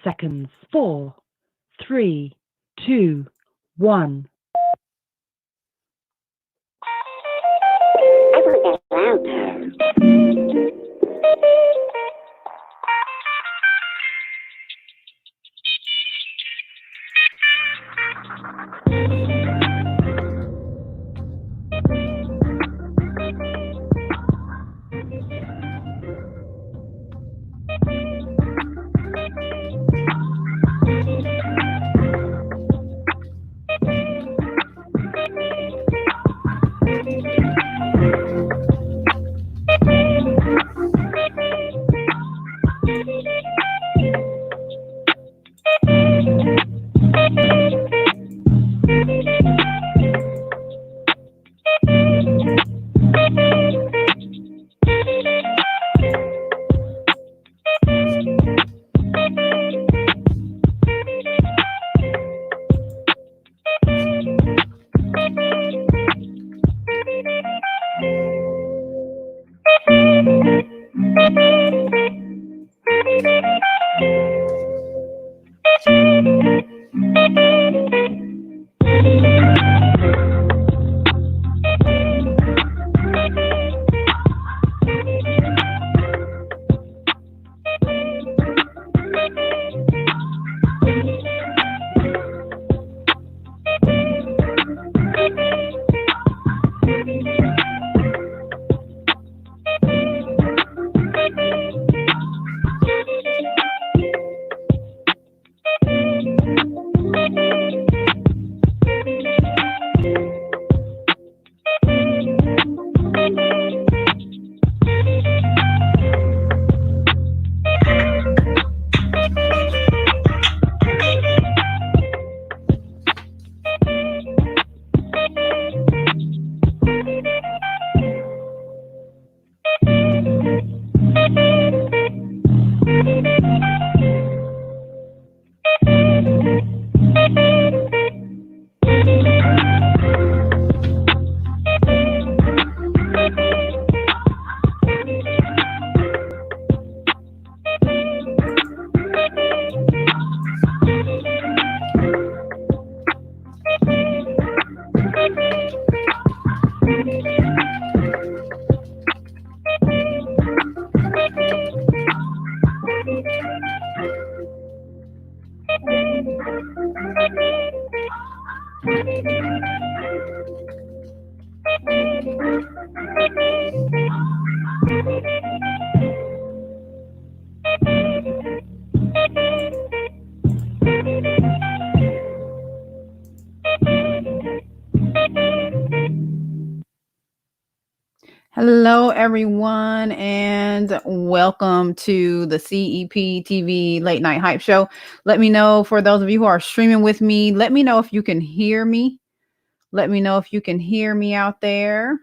seconds. 4, 3, 2, 1. Hello, everyone, and welcome to the CEPTV Late Night Hype Show. Let me know, for those of you who are streaming with me, let me know if you can hear me. Let me know if you can hear me out there.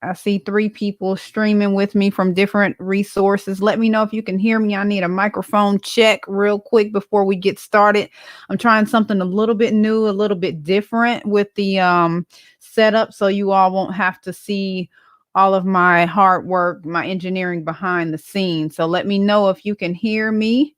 I see 3 people streaming with me from different resources. Let me know if you can hear me. I need a microphone check real quick before we get started. I'm trying something a little bit new, a little bit different with the setup, so you all won't have to see all of my hard work, my engineering behind the scenes. So let me know if you can hear me.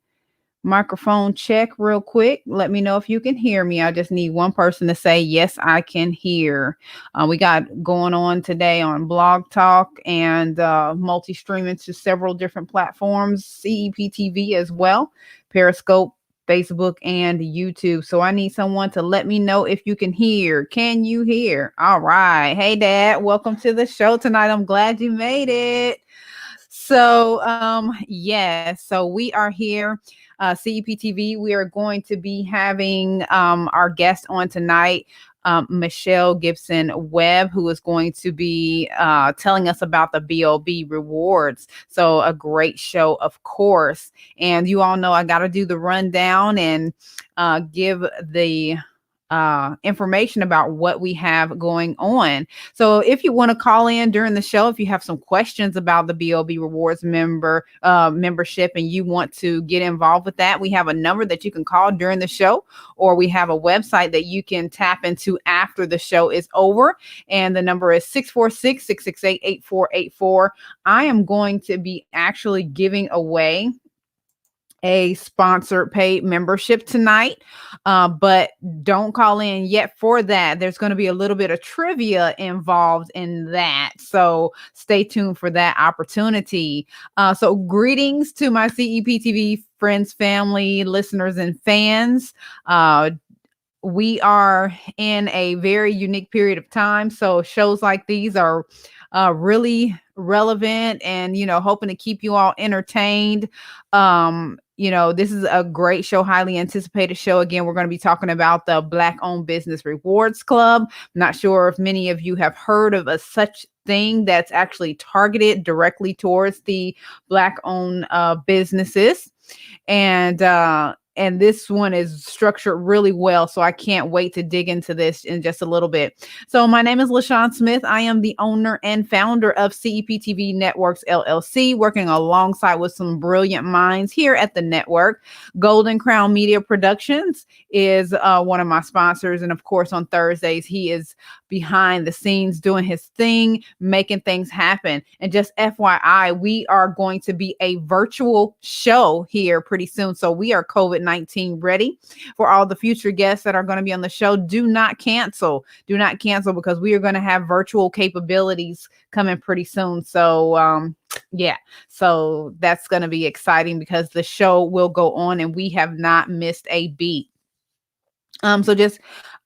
Microphone check real quick. Let me know if you can hear me. I just need one person to say, yes, I can hear. We got going on today on Blog Talk and multi-streaming to several different platforms, CEPTV as well, Periscope, Facebook, and YouTube. So I need someone to let me know if you can hear. Can you hear? All right. Hey, Dad, welcome to the show tonight. I'm glad you made it. So, so we are here, CEPTV. We are going to be having our guest on tonight, Michelle Gibson Webb, who is going to be telling us about the BOB rewards. So a great show, of course. And you all know I got to do the rundown and give the information about what we have going on. So if you want to call in during the show, if you have some questions about the BOB Rewards membership and you want to get involved with that, we have a number that you can call during the show, or we have a website that you can tap into after the show is over. And the number is 646-668-8484. I am going to be actually giving away a sponsored paid membership tonight, but don't call in yet for that. There's going to be a little bit of trivia involved in that, so stay tuned for that opportunity. So greetings to my CEPTV friends, family, listeners, and fans. We are in a very unique period of time, so shows like these are really relevant, and hoping to keep you all entertained. This is a great show, highly anticipated show. Again, we're going to be talking about the Black owned business rewards club. I'm not sure if many of you have heard of a such thing that's actually targeted directly towards the Black owned businesses. And this one is structured really well, so I can't wait to dig into this in just a little bit. So my name is LaShawn Smith. I am the owner and founder of CEPTV Networks LLC, working alongside with some brilliant minds here at the network. Golden Crown Media Productions is one of my sponsors, and of course on Thursdays he is behind the scenes doing his thing, making things happen. And just FYI, we are going to be a virtual show here pretty soon, so we are COVID-19 ready. For all the future guests that are going to be on the show, do not cancel because we are going to have virtual capabilities coming pretty soon. So so that's going to be exciting because the show will go on and we have not missed a beat. So just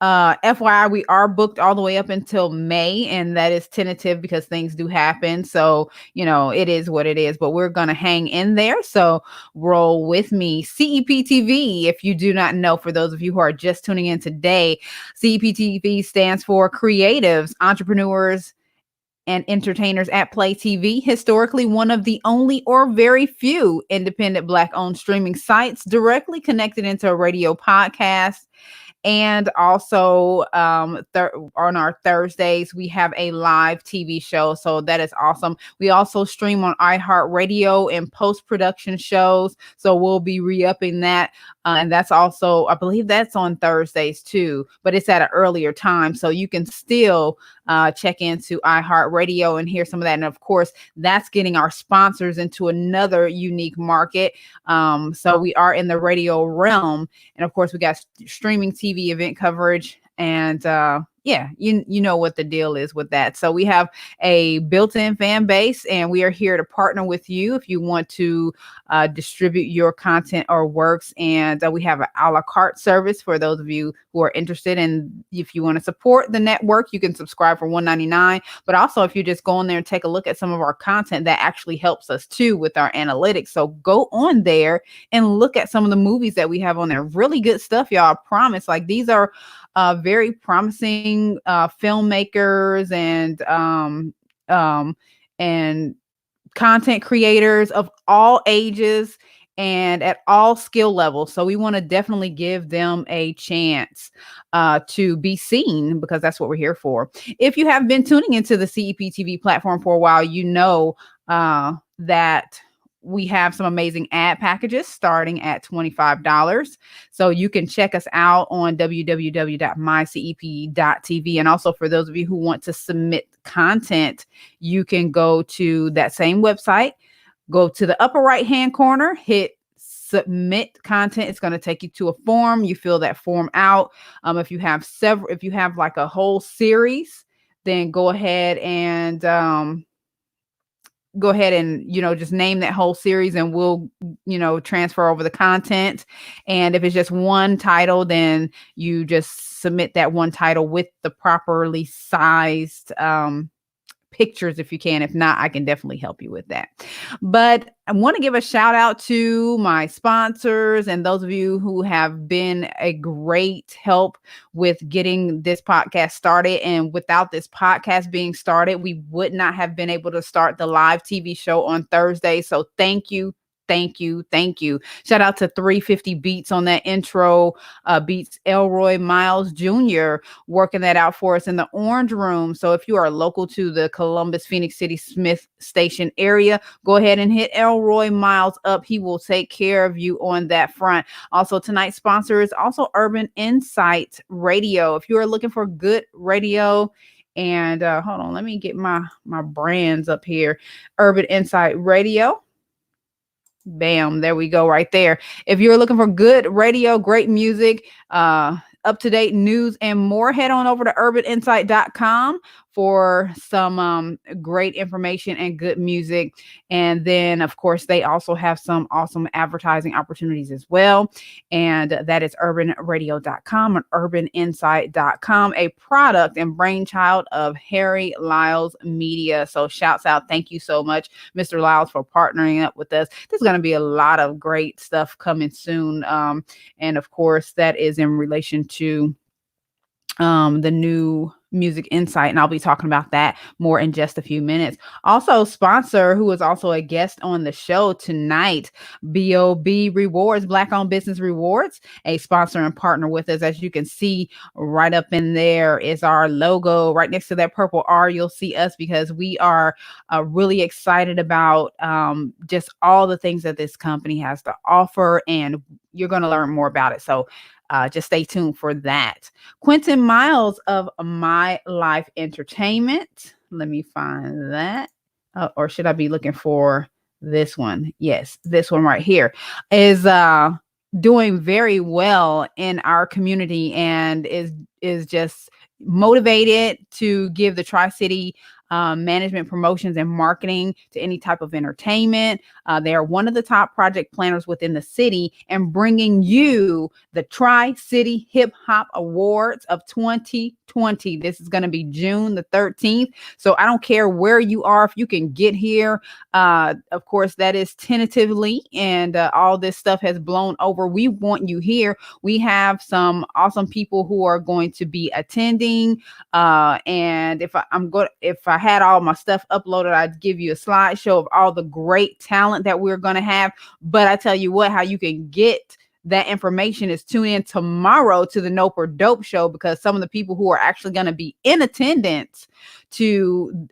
FYI, we are booked all the way up until May, and that is tentative because things do happen. So, it is what it is, but we're going to hang in there. So roll with me. CEPTV, if you do not know, for those of you who are just tuning in today, CEPTV stands for Creatives, Entrepreneurs, and Entertainers at Play TV. Historically, one of the only or very few independent Black-owned streaming sites directly connected into a radio podcast. And also on our Thursdays, we have a live TV show. So that is awesome. We also stream on iHeartRadio and post-production shows. So we'll be re-upping that. And that's also, I believe that's on Thursdays too, but it's at an earlier time. So you can still check into iHeartRadio and hear some of that. And of course, that's getting our sponsors into another unique market. So we are in the radio realm. And of course, we got streaming TV event coverage. And you know what the deal is with that. So we have a built-in fan base, and we are here to partner with you if you want to distribute your content or works. And we have an a la carte service for those of you who are interested. And if you want to support the network, you can subscribe for $1.99. But also, if you just go on there and take a look at some of our content, that actually helps us too with our analytics. So go on there and look at some of the movies that we have on there. Really good stuff, y'all. I promise. Like, these are very promising filmmakers and content creators of all ages and at all skill levels. So we want to definitely give them a chance to be seen, because that's what we're here for. If you have been tuning into the CEPTV platform for a while, you know that we have some amazing ad packages starting at $25. So you can check us out on www.mycep.tv. And also, for those of you who want to submit content, you can go to that same website, go to the upper right-hand corner, hit submit content. It's going to take you to a form. You fill that form out. If you have like a whole series, then go ahead and just name that whole series, and we'll transfer over the content. And if it's just one title, then you just submit that one title with the properly sized pictures if you can. If not, I can definitely help you with that. But I want to give a shout out to my sponsors and those of you who have been a great help with getting this podcast started. And without this podcast being started, we would not have been able to start the live TV show on Thursday. So thank you. Thank you. Shout out to 350 Beats on that intro. Beats Elroy Miles Jr. working that out for us in the Orange Room. So if you are local to the Columbus, Phoenix City, Smith Station area, go ahead and hit Elroy Miles up. He will take care of you on that front. Also, tonight's sponsor is also Urban Insight Radio. If you are looking for good radio, and hold on, let me get my brands up here. Urban Insight Radio. Bam, there we go right there. If you're looking for good radio, great music, up-to-date news and more, head on over to urbaninsight.com for some great information and good music. And then, of course, they also have some awesome advertising opportunities as well. And that is urbanradio.com and urbaninsight.com, a product and brainchild of Harry Lyles Media. So shouts out. Thank you so much, Mr. Lyles, for partnering up with us. There's going to be a lot of great stuff coming soon. And of course, that is in relation to the new Music Insight, and I'll be talking about that more in just a few minutes. Also, sponsor who is also a guest on the show tonight, BOB Rewards, Black Owned Business Rewards, a sponsor and partner with us. As you can see right up in there is our logo. Right next to that purple R, you'll see us, because we are really excited about just all the things that this company has to offer, and you're going to learn more about it. So just stay tuned for that. Quentin Miles of My Life Entertainment. Let me find that. Or should I be looking for this one? Yes, this one right here is doing very well in our community, and is just motivated to give the Tri-City management, promotions, and marketing to any type of entertainment. They are one of the top project planners within the city, and bringing you the Tri-City Hip Hop Awards of 2020. This is going to be June the 13th. So I don't care where you are, if you can get here. Of course, that is tentatively, and all this stuff has blown over. We want you here. We have some awesome people who are going to be attending. And if I had all my stuff uploaded, I'd give you a slideshow of all the great talent that we're going to have. But I tell you what, how you can get that information is tune in tomorrow to the Nope or Dope show, because some of the people who are actually going to be in attendance to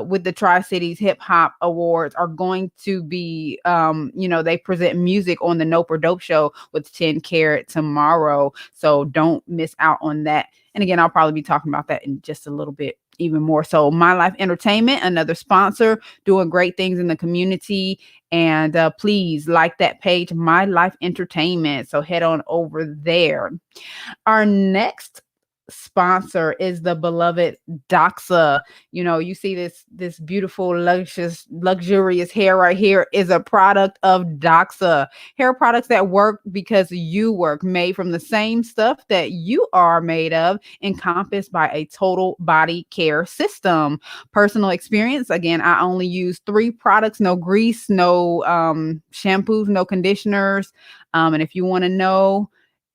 with the Tri-Cities Hip Hop Awards are going to be they present music on the Nope or Dope show with 10 Carat tomorrow. So don't miss out on that. And again, I'll probably be talking about that in just a little bit even more. So My Life Entertainment, another sponsor, doing great things in the community. And please like that page, My Life Entertainment. So head on over there. Our next sponsor is the beloved Doxa. You see this beautiful, luxurious hair right here is a product of Doxa. Hair products that work because you work, made from the same stuff that you are made of, encompassed by a total body care system. Personal experience, again, I only use 3 products, no grease, no shampoos, no conditioners. And if you want to know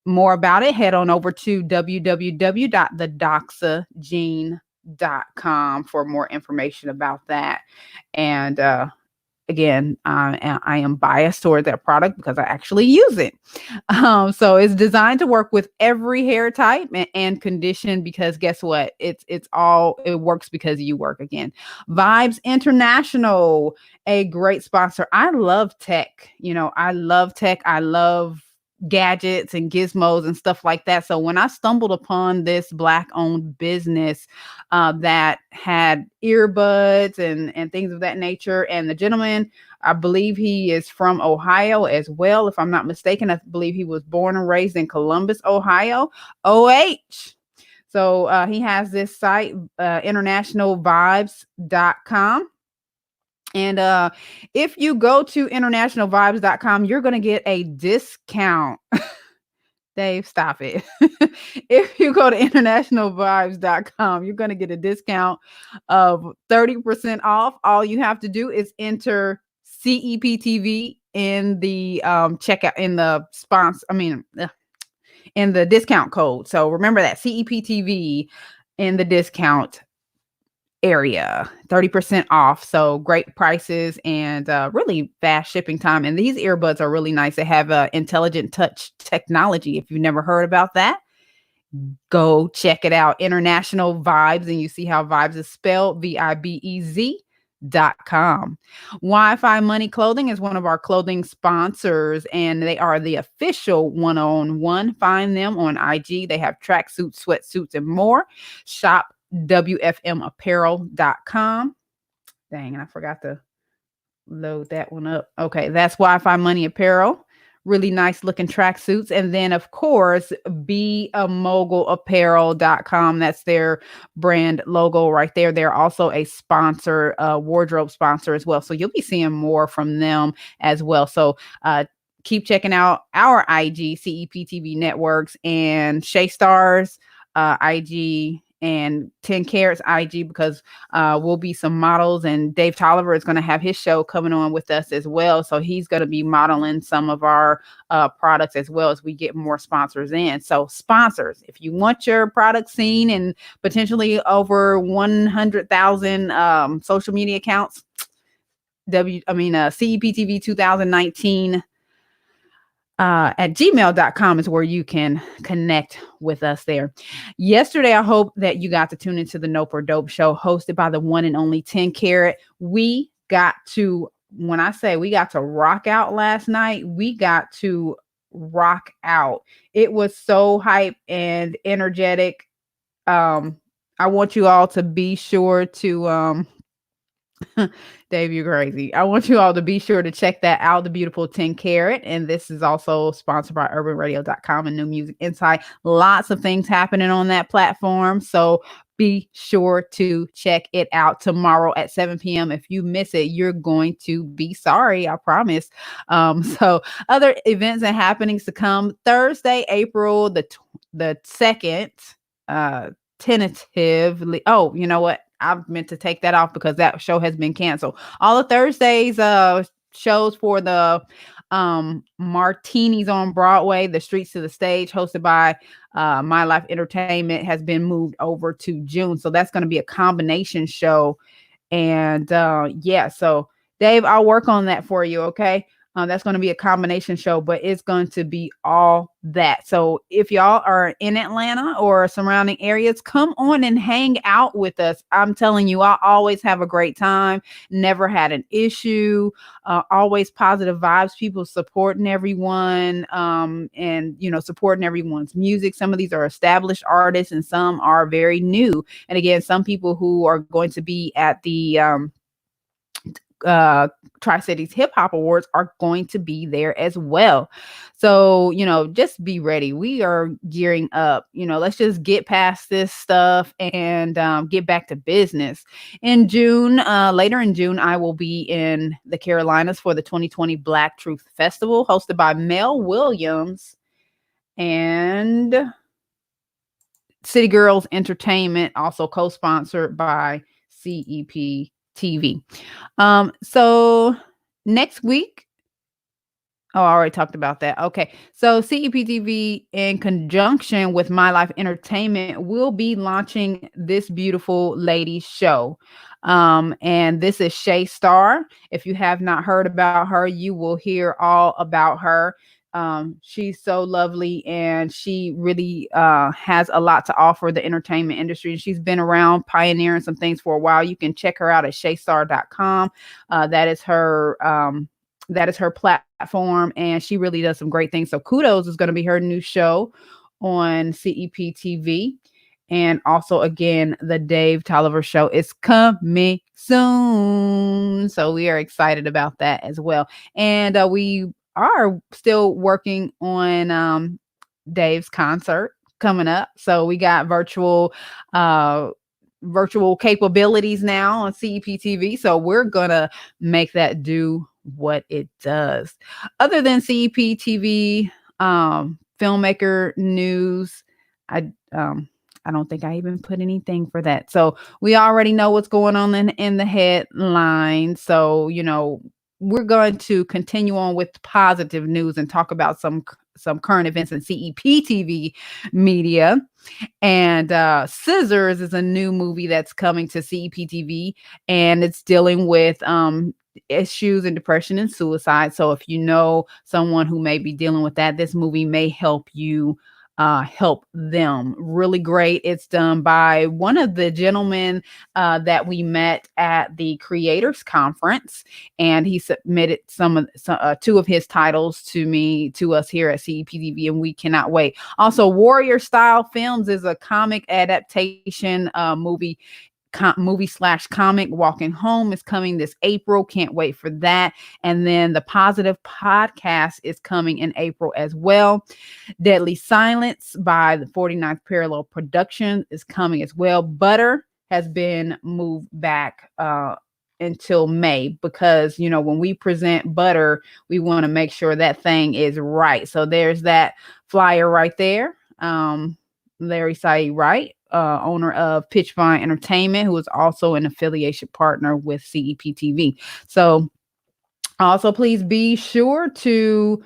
more about it, head on over to www.thedoxagene.com for more information about that. And again, I am biased toward that product because I actually use it. So it's designed to work with every hair type and condition, because guess what? It works because you work. Again, Vibes International, a great sponsor. I love tech. I love tech. I love gadgets and gizmos and stuff like that. So when I stumbled upon this Black owned business that had earbuds and things of that nature, and the gentleman, I believe he is from Ohio as well, if I'm not mistaken. I believe he was born and raised in Columbus, Ohio, OH. So he has this site, internationalvibes.com. And if you go to internationalvibes.com, you're going to get a discount. Dave, stop it. If you go to internationalvibes.com, you're going to get a discount of 30% off. All you have to do is enter CEPTV in the checkout, in the in the discount code. So remember that, CEPTV in the discount area, 30% off. So great prices and really fast shipping time. And these earbuds are really nice. They have intelligent touch technology. If you've never heard about that, go check it out. International Vibes, and you see how Vibes is spelled, VIBEZ.com. Wi-Fi Money Clothing is one of our clothing sponsors, and they are the official one-on-one. Find them on IG. They have tracksuits, sweatsuits, and more. Shop WFMapparel.com. Dang, and I forgot to load that one up. Okay, that's Wi-Fi Money Apparel. Really nice looking tracksuits. And then, of course, be a mogul apparel.com. That's their brand logo right there. They're also a sponsor, wardrobe sponsor as well. So you'll be seeing more from them as well. So keep checking out our IG, CEPTV Networks, and Shay Stars IG, and 10 Carats IG, because will be some models, and Dave Tolliver is going to have his show coming on with us as well. So he's going to be modeling some of our products as well as we get more sponsors in. So sponsors, if you want your product seen and potentially over 100,000 social media accounts, CEPTV 2019 at gmail.com is where you can connect with us there. Yesterday, I hope that you got to tune into the Nope or Dope show hosted by the one and only 10 Carat. We got to, when I say we got to rock out last night, we got to rock out. It was so hype and energetic. I want you all to be sure to Dave, you're crazy. I want you all to be sure to check that out, the beautiful 10 Carat. And this is also sponsored by urbanradio.com and New Music Insight. Lots of things happening on that platform. So be sure to check it out tomorrow at 7 p.m. If you miss it, you're going to be sorry, I promise. So other events and happenings to come. Thursday, April the 2nd, tentatively. Oh, you know what? I've meant to take that off because that show has been canceled. All of Thursday's shows for the Martinis on Broadway, The Streets to the Stage, hosted by My Life Entertainment, has been moved over to June. So that's going to be a combination show. And so Dave, I'll work on that for you. Okay. That's going to be a combination show, but it's going to be all that. So if y'all are in Atlanta or surrounding areas, come on and hang out with us. I'm telling you, I always have a great time. Never had an issue. Always positive vibes. People supporting everyone, and supporting everyone's music. Some of these are established artists, and some are very new. And again, some people who are going to be at the Tri-Cities Hip Hop Awards are going to be there as well. So, just be ready. We are gearing up. Let's just get past this stuff and get back to business. In June, later in June, I will be in the Carolinas for the 2020 Black Truth Festival, hosted by Mel Williams and City Girls Entertainment, also co-sponsored by CEP TV. So next week, I already talked about that. Okay. So CEPTV, in conjunction with My Life Entertainment, will be launching this beautiful lady show. And this is Shay Star. If you have not heard about her, you will hear all about her. She's so lovely, and she really has a lot to offer the entertainment industry. She's been around pioneering some things for a while. You can check her out at shaystar.com. That is her platform, and she really does some great things. So Kudos is going to be her new show on CEP TV. And also, again, the Dave Tolliver show is coming soon. So we are excited about that as well. And we are still working on Dave's concert coming up. So we got virtual capabilities now on CEPTV. So we're going to make that do what it does. Other than CEPTV filmmaker news, I don't think I even put anything for that. So we already know what's going on in the headline. So, we're going to continue on with positive news and talk about some current events in CEPTV media. And Scissors is a new movie that's coming to CEPTV, and it's dealing with issues and depression and suicide. So if you know someone who may be dealing with that, this movie may help you help them. Really great. It's done by one of the gentlemen that we met at the Creators Conference, and he submitted two of his titles to us here at CEPTV, and we cannot wait. Also, Warrior Style Films is a comic adaptation movie movie/comic Walking Home is coming this April. Can't wait for that. And then the Positive Podcast is coming in April as well. Deadly Silence by the 49th Parallel Production is coming as well. Butter has been moved back until May, because when we present Butter, we want to make sure that thing is right. So there's that flyer right there. Larry Saeed Wright, owner of Pitchvine Entertainment, who is also an affiliation partner with CEPTV. So also please be sure to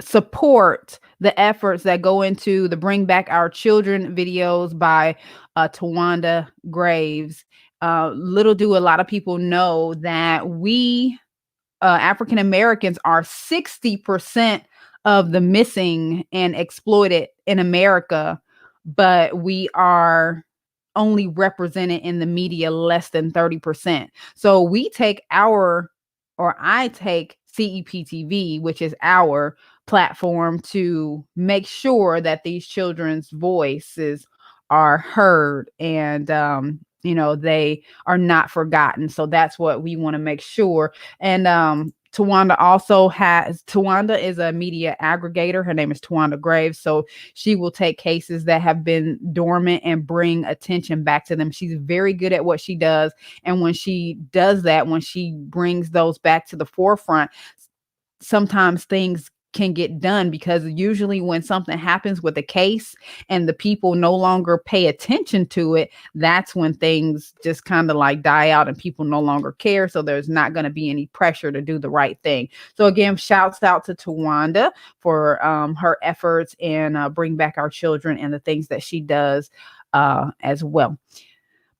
support the efforts that go into the Bring Back Our Children videos by Tawanda Graves. Little do a lot of people know that we African Americans are 60% of the missing and exploited in America, but we are only represented in the media less than 30%. So I take CEPTV, which is our platform, to make sure that these children's voices are heard and they are not forgotten. So that's what we want to make sure. And Tawanda is a media aggregator. Her name is Tawanda Graves. So she will take cases that have been dormant and bring attention back to them. She's very good at what she does. And when she does that, when she brings those back to the forefront, sometimes things can get done, because usually when something happens with a case and the people no longer pay attention to it, that's when things just kind of like die out and people no longer care. So there's not going to be any pressure to do the right thing. So again, shouts out to Tawanda for her efforts in Bring Back Our Children and the things that she does as well.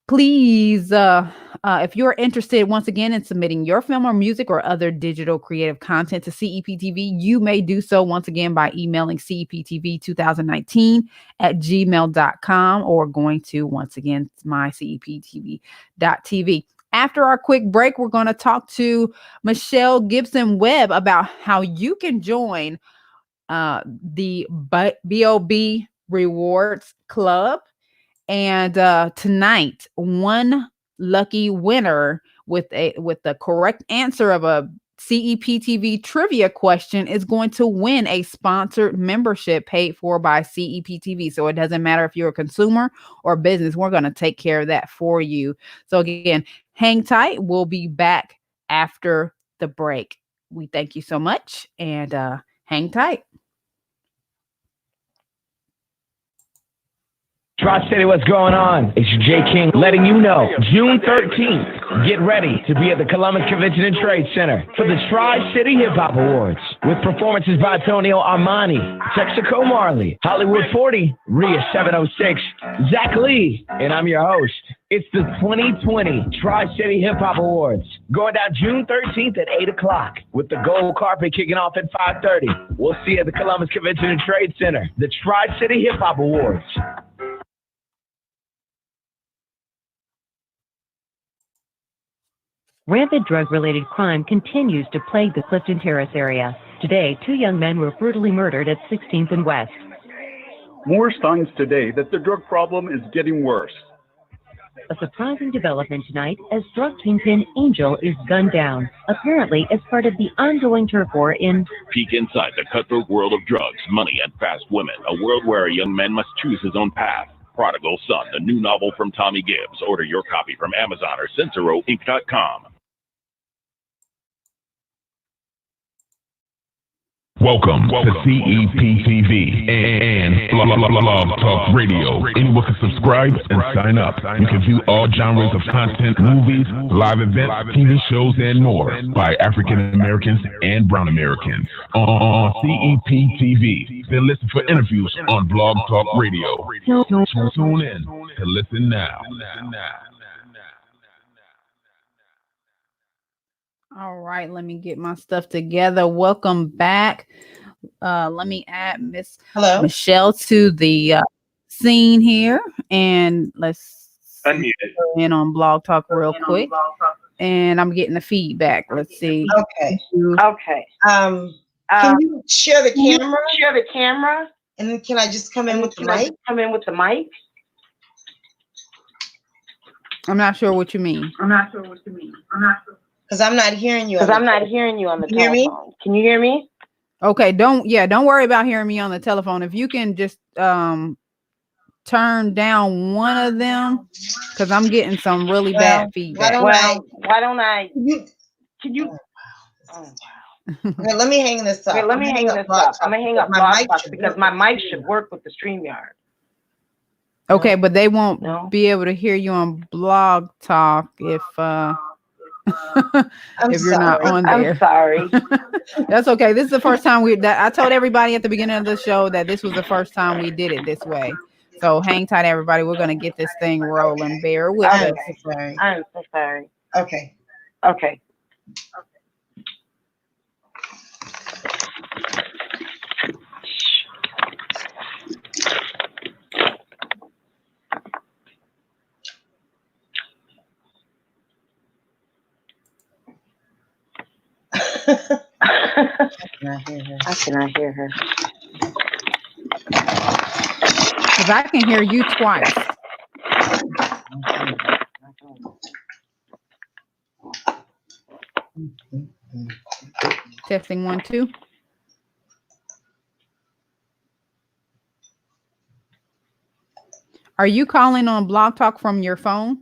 Please, if you're interested, once again, in submitting your film or music or other digital creative content to CEPTV, you may do so once again by emailing ceptv2019@gmail.com or going to, once again, myceptv.tv. After our quick break, we're going to talk to Michelle Gibson Webb about how you can join the BOB Rewards Club. And tonight, one lucky winner with the correct answer of a CEPTV trivia question is going to win a sponsored membership paid for by CEPTV. So it doesn't matter if you're a consumer or business, we're going to take care of that for you. So again, hang tight. We'll be back after the break. We thank you so much, and hang tight. Tri-City, what's going on? It's Jay King letting you know, June 13th, get ready to be at the Columbus Convention and Trade Center for the Tri-City Hip Hop Awards, with performances by Tonio Armani, Texaco Marley, Hollywood 40, Rhea 706, Zach Lee, and I'm your host. It's the 2020 Tri-City Hip Hop Awards, going down June 13th at 8 o'clock, with the gold carpet kicking off at 5:30. We'll see you at the Columbus Convention and Trade Center, the Tri-City Hip Hop Awards. Rampant drug-related crime continues to plague the Clifton Terrace area. Today, 2 young men were brutally murdered at 16th and West. More signs today that the drug problem is getting worse. A surprising development tonight as drug kingpin Angel is gunned down, apparently as part of the ongoing turf war in... Peek inside the cutthroat world of drugs, money, and fast women. A world where a young man must choose his own path. Prodigal Son, the new novel from Tommy Gibbs. Order your copy from Amazon or CensoRoInc.com. Welcome to CEPTV and Blog Talk Radio. Anyone can subscribe and sign up. You can view all genres of content, movies, live events, TV shows, and more by African Americans and Brown Americans on CEPTV. Then listen for interviews on Blog Talk Radio. Tune in to listen now. All right, let me get my stuff together. Welcome back. Let me add Miss Michelle to the scene here, and let's unmute it in on Blog Talk real quick. And I'm getting the feedback. Let's see. Okay. Can you share the camera? And then can I just come in with the mic? I'm not sure what you mean. Because I'm not hearing you. Because I'm not hearing you on the telephone. Can you hear me? Okay, don't worry about hearing me on the telephone. If you can just turn down one of them, because I'm getting some really bad feedback. Why don't I? Can you? Okay, let me hang this up. Okay, let me hang this up. I'm gonna hang up Blog Talk because my mic should work with the StreamYard. Okay, but they won't be able to hear you on Blog Talk if if you're not on there. I'm sorry. That's okay. This is the first time I told everybody at the beginning of the show that this was the first time we did it this way. So hang tight, everybody. We're gonna get this thing rolling. Bear with us. I'm so sorry. Okay. I cannot hear her. Because I can hear you twice. Testing 1, 2. Are you calling on Blog Talk from your phone?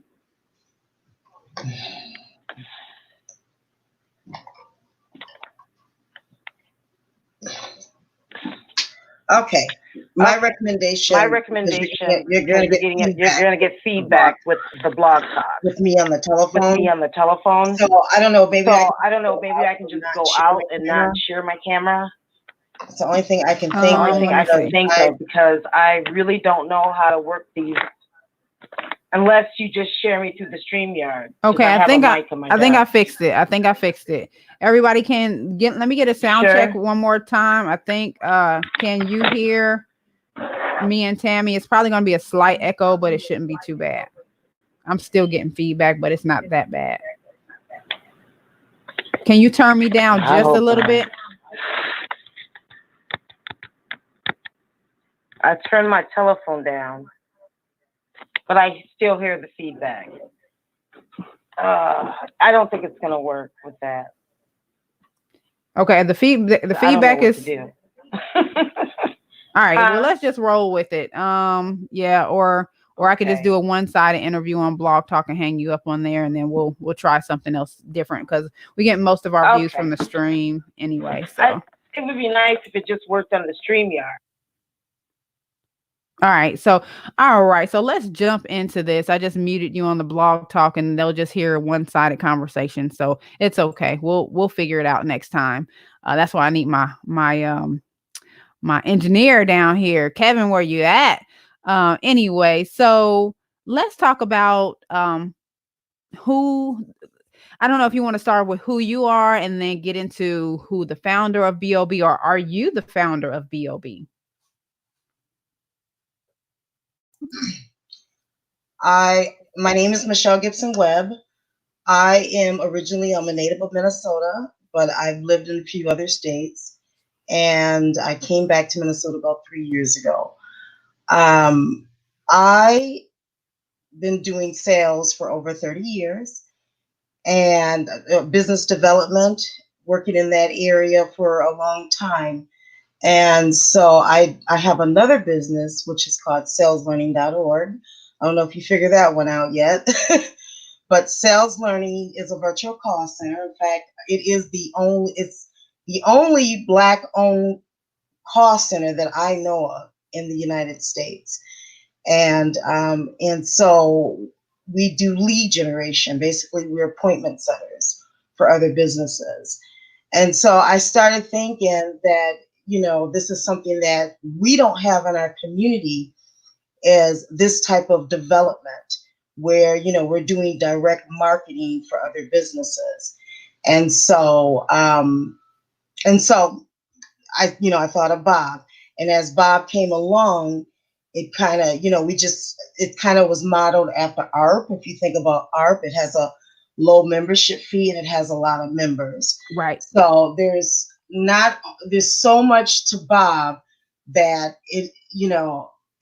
Okay. My recommendation. You're gonna get feedback with the Blog Talk. With me on the telephone. So I don't know. Maybe I can just go out and not share my camera. It's the only thing I can think. The only thing I can think of, because I really don't know how to work these unless you just share me through the StreamYard. Okay, I think I fixed it. Everybody let me get a sound check one more time. I think can you hear me and Tammy? It's probably gonna be a slight echo, but it shouldn't be too bad. I'm still getting feedback, but it's not that bad. Can you turn me down just a little bit? I turned my telephone down, but I still hear the feedback. I don't think it's gonna work with that. Okay, the feedback is all right. Well, let's just roll with it. Or I could just do a one-sided interview on Blog Talk and hang you up on there, and then we'll try something else different, because we get most of our views from the stream anyway. So it would be nice if it just worked on the StreamYard. All right. So let's jump into this. I just muted you on the Blog Talk, and they'll just hear a one-sided conversation. So it's okay. We'll figure it out next time. That's why I need my engineer down here. Kevin, where you at? Anyway, so let's talk about who. I don't know if you want to start with who you are and then get into who the founder of BOB, or are you the founder of BOB? My name is Michelle Gibson Webb. I'm a native of Minnesota, but I've lived in a few other states, and I came back to Minnesota about 3 years ago. I've been doing sales for over 30 years and business development, working in that area for a long time. And so I have another business, which is called saleslearning.org. I don't know if you figured that one out yet, but Sales Learning is a virtual call center. In fact, it's the only Black-owned call center that I know of in the United States. And so we do lead generation. Basically, we're appointment setters for other businesses. And so I started thinking that, this is something that we don't have in our community, is this type of development where, we're doing direct marketing for other businesses. And so I thought of Bob. And as Bob came along, it kind of was modeled after ARP. If you think about ARP, it has a low membership fee and it has a lot of members. Right. So there's so much to Bob that it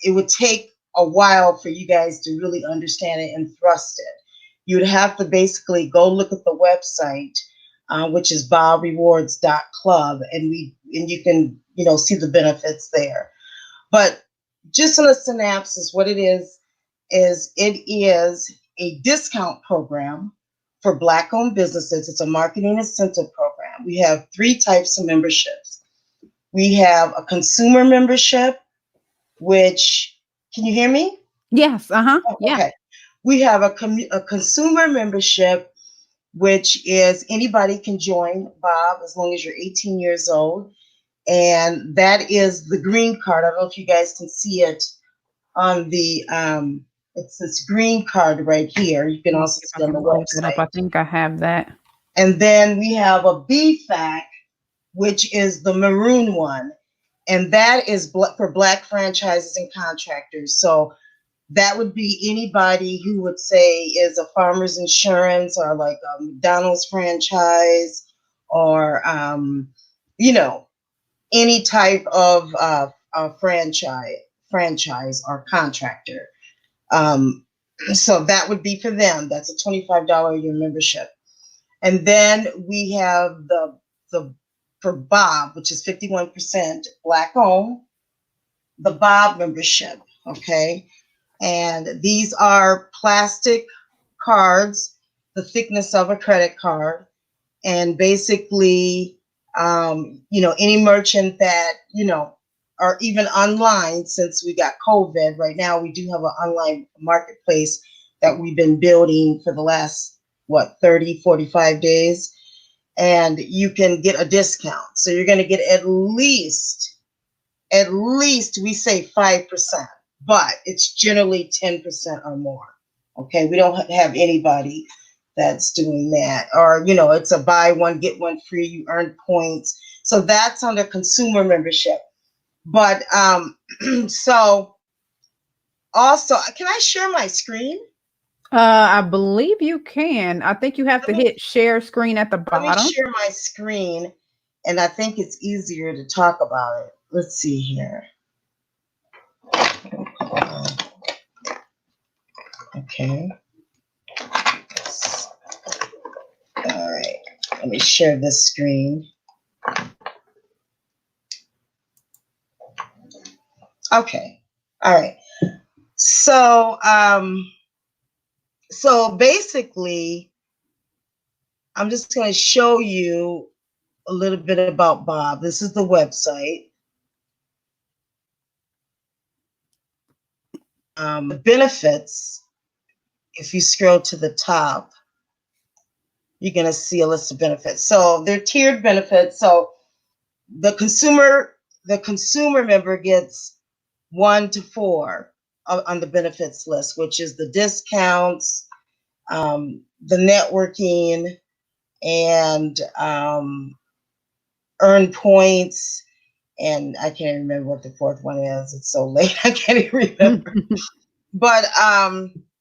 would take a while for you guys to really understand it and thrust it. you'd have to basically go look at the website, which is bobrewards.club, and you can, see the benefits there. But just in a synopsis, what it is it is a discount program for Black-owned businesses. It's a marketing incentive program. We have 3 types of memberships. We have a consumer membership, which, can you hear me? Yes. Oh, Yeah. okay. We have a consumer membership, which is anybody can join, Bob, as long as you're 18 years old. And that is the green card. I don't know if you guys can see it on the, it's this green card right here. You can also see it on the website. I think I have that. And then we have a BFAC, which is the maroon one. And that is for Black franchises and contractors. So that would be anybody who would say is a Farmers Insurance or like a McDonald's franchise or, any type of franchise or contractor. So that would be for them. That's a $25 a year membership. And then we have the for Bob, which is 51% Black owned, the Bob membership. Okay. And these are plastic cards, the thickness of a credit card. And basically, any merchant that, or even online, since we got COVID, right now we do have an online marketplace that we've been building for the last, 30, 45 days. And you can get a discount. So you're going to get at least we say 5%, but it's generally 10% or more. Okay, we don't have anybody that's doing that. Or, it's a buy one, get one free, you earn points. So that's under consumer membership. But so also, can I share my screen? I believe you can. I think you have to hit share screen at the bottom. Let me share my screen, and I think it's easier to talk about it. Let's see here. Okay. All right. Let me share this screen. Okay. All right. So, so basically, I'm just going to show you a little bit about Bob. This is the website. The benefits, if you scroll to the top, you're going to see a list of benefits. So they're tiered benefits. So the consumer member gets 1 to 4 on the benefits list, which is the discounts, the networking, and earn points. And I can't remember what the 4th one is. It's so late, I can't even remember. But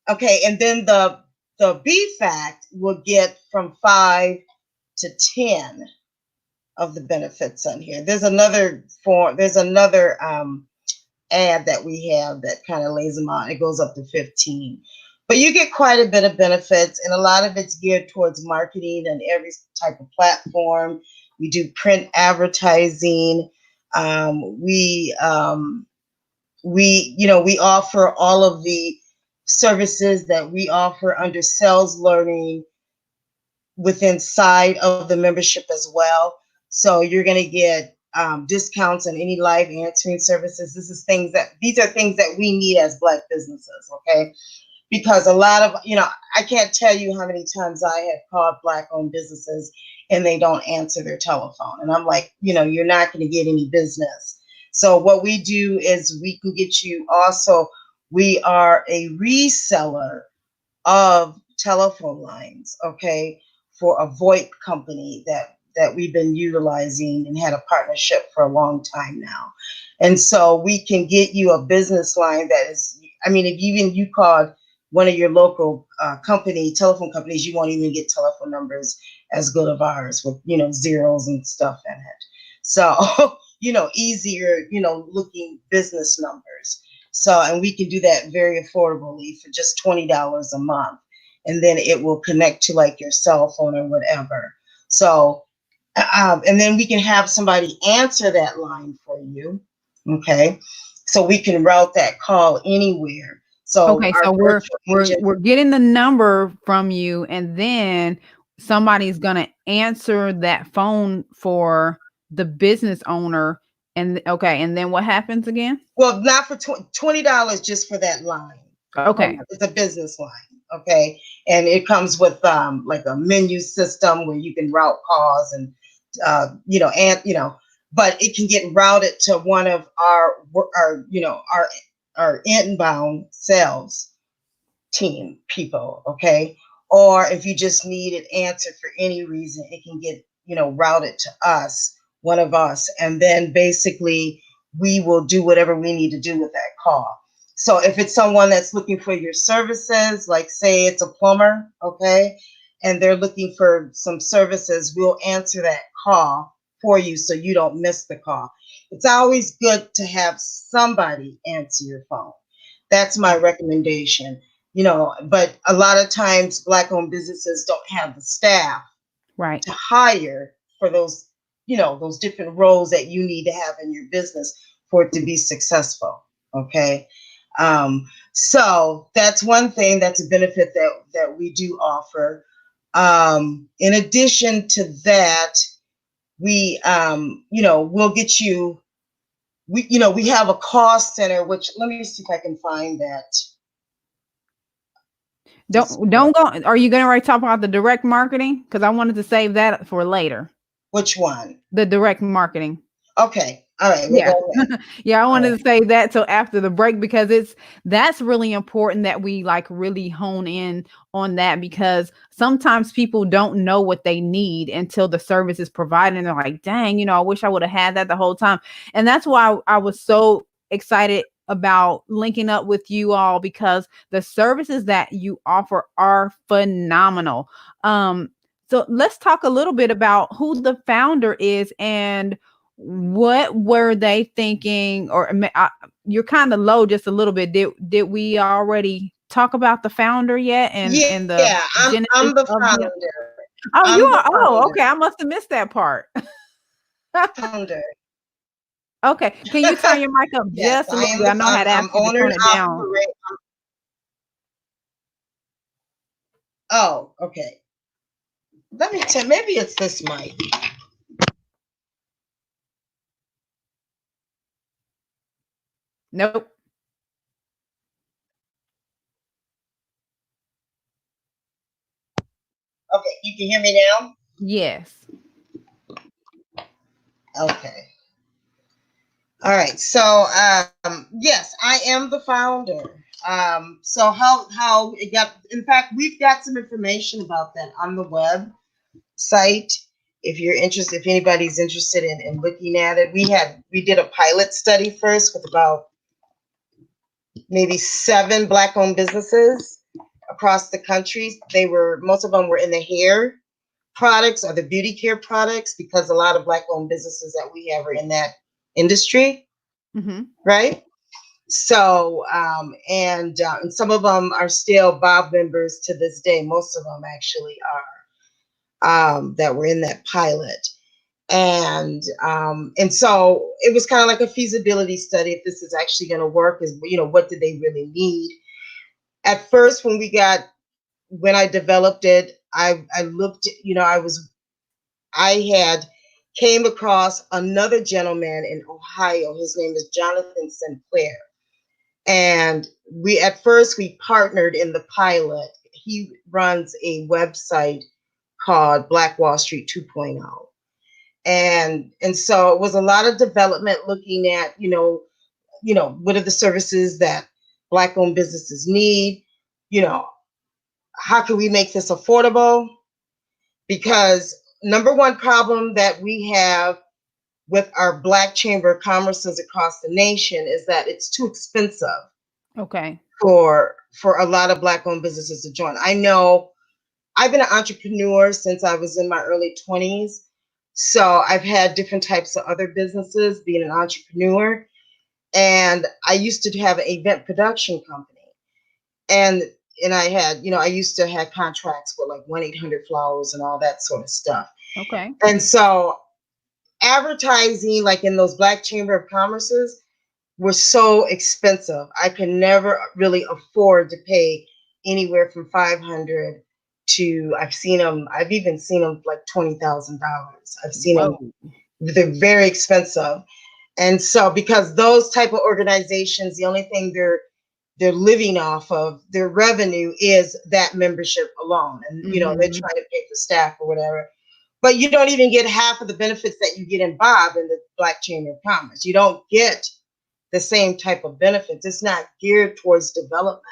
okay, and then the BFAC will get from 5 to 10 of the benefits on here. There's another form. There's another ad that we have that kind of lays them out. It goes up to 15. But you get quite a bit of benefits, and a lot of it's geared towards marketing and every type of platform. We do print advertising. We offer all of the services that we offer under sales learning within side of the membership as well. So you're going to get discounts on any live answering services. These are things that we need as Black businesses, okay? Because a lot of, I can't tell you how many times I have called Black-owned businesses and they don't answer their telephone. And I'm like, you're not going to get any business. So what we do is we can get you also, we are a reseller of telephone lines, okay, for a VoIP company that we've been utilizing and had a partnership for a long time now. And so we can get you a business line that is, if even you called one of your local telephone companies, you won't even get telephone numbers as good of ours with, zeros and stuff in it. So, easier, looking business numbers. So, and we can do that very affordably for just $20 a month. and then it will connect to like your cell phone or whatever. So, and then we can have somebody answer that line for you. Okay. So we can route that call anywhere. So Okay, our so virtual agent, we're getting the number from you, and then somebody's gonna answer that phone for the business owner. And okay, and then what happens again? well, not for $20 just for that line. Okay. It's a business line. Okay. And it comes with like a menu system where you can route calls and but it can get routed to one of our inbound sales team people. Okay. Or if you just need it answered for any reason, it can get, routed to us, one of us. And then basically we will do whatever we need to do with that call. So if it's someone that's looking for your services, like say it's a plumber, okay, and they're looking for some services, we'll answer that call for you so you don't miss the call. It's always good to have somebody answer your phone. That's my recommendation. But a lot of times Black-owned businesses don't have the staff Right. to hire for those, those different roles that you need to have in your business for it to be successful. Okay. So that's one thing that's a benefit that we do offer. In addition to that, we, we'll get you, we have a call center, which let me see if I can find that. Don't go. Are you going to talk about the direct marketing? Because I wanted to save that for later. Which one? The direct marketing. Okay. All right. Yeah. Yeah. I wanted to say that till after the break, because that's really important that we like really hone in on that, because sometimes people don't know what they need until the service is provided. And they're like, dang, I wish I would have had that the whole time. And that's why I was so excited about linking up with you all, because the services that you offer are phenomenal. So let's talk a little bit about who the founder is and what were they thinking. Or you're kind of low just a little bit. Did we already talk about the founder yet? And the I'm the founder. Oh, you are. Oh, okay. I must have missed that part. Founder. Okay. Can you turn your mic up Yes, just a little bit? I know how to ask you to turn it down. Oh, okay. Let me tell. Maybe it's this mic. Nope. Okay, you can hear me now? Yes. Okay. All right. So, yes, I am the founder. So how it got, in fact, we've got some information about that on the website. If you're interested, if anybody's interested in looking at it, we did a pilot study first with about maybe 7 Black-owned businesses across the country. Most of them were in the hair products or the beauty care products, because a lot of Black-owned businesses that we have are in that industry, right? So, and some of them are still Bob members to this day. Most of them actually are, that were in that pilot. And so it was kind of like a feasibility study, if this is actually going to work, is, what do they really need? At first, when I developed it, I looked, I came across another gentleman in Ohio. His name is Jonathan Sinclair. And at first we partnered in the pilot. He runs a website called Black Wall Street 2.0. And so it was a lot of development, looking at, what are the services that Black-owned businesses need? How can we make this affordable? Because number one problem that we have with our Black Chamber of Commerces across the nation is that it's too expensive. Okay. For a lot of Black-owned businesses to join. I know I've been an entrepreneur since I was in my early 20s. So I've had different types of other businesses being an entrepreneur. And I used to have an event production company. And and I had, I used to have contracts with like 1-800-Flowers and all that sort of stuff. Okay. And so advertising, like in those Black Chamber of Commerce's, were so expensive. I could never really afford to pay anywhere from 500 to, I've even seen them like $20,000. I've seen them, they're very expensive. And so because those type of organizations, the only thing they're living off of, their revenue is that membership alone. And, they're trying to pay for staff or whatever. But you don't even get half of the benefits that you get in Bob in the Black Chamber of Commerce. You don't get the same type of benefits. It's not geared towards development.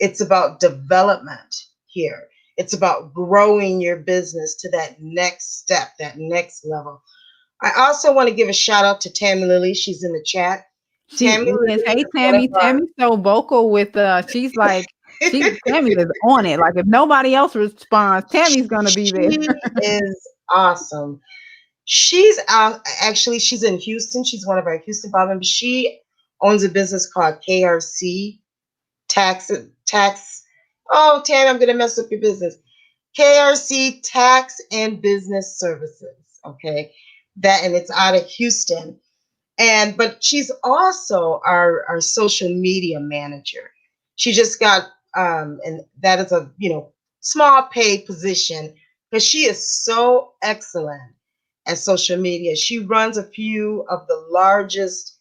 It's about development here. It's about growing your business to that next step, that next level. I also want to give a shout out to Tammy Lily. She's in the chat. Tammy is, hey Tammy, Tammy's so vocal with Tammy is on it. Like if nobody else responds, Tammy's gonna be there. She is awesome. She's actually she's in Houston. She's one of our Houston Bob members. She owns a business called KRC Tax. Oh, Tammy, I'm gonna mess up your business. KRC Tax and Business Services. Okay, and it's out of Houston. But she's also our social media manager. She just got and that is a small paid position because she is so excellent at social media. She runs a few of the largest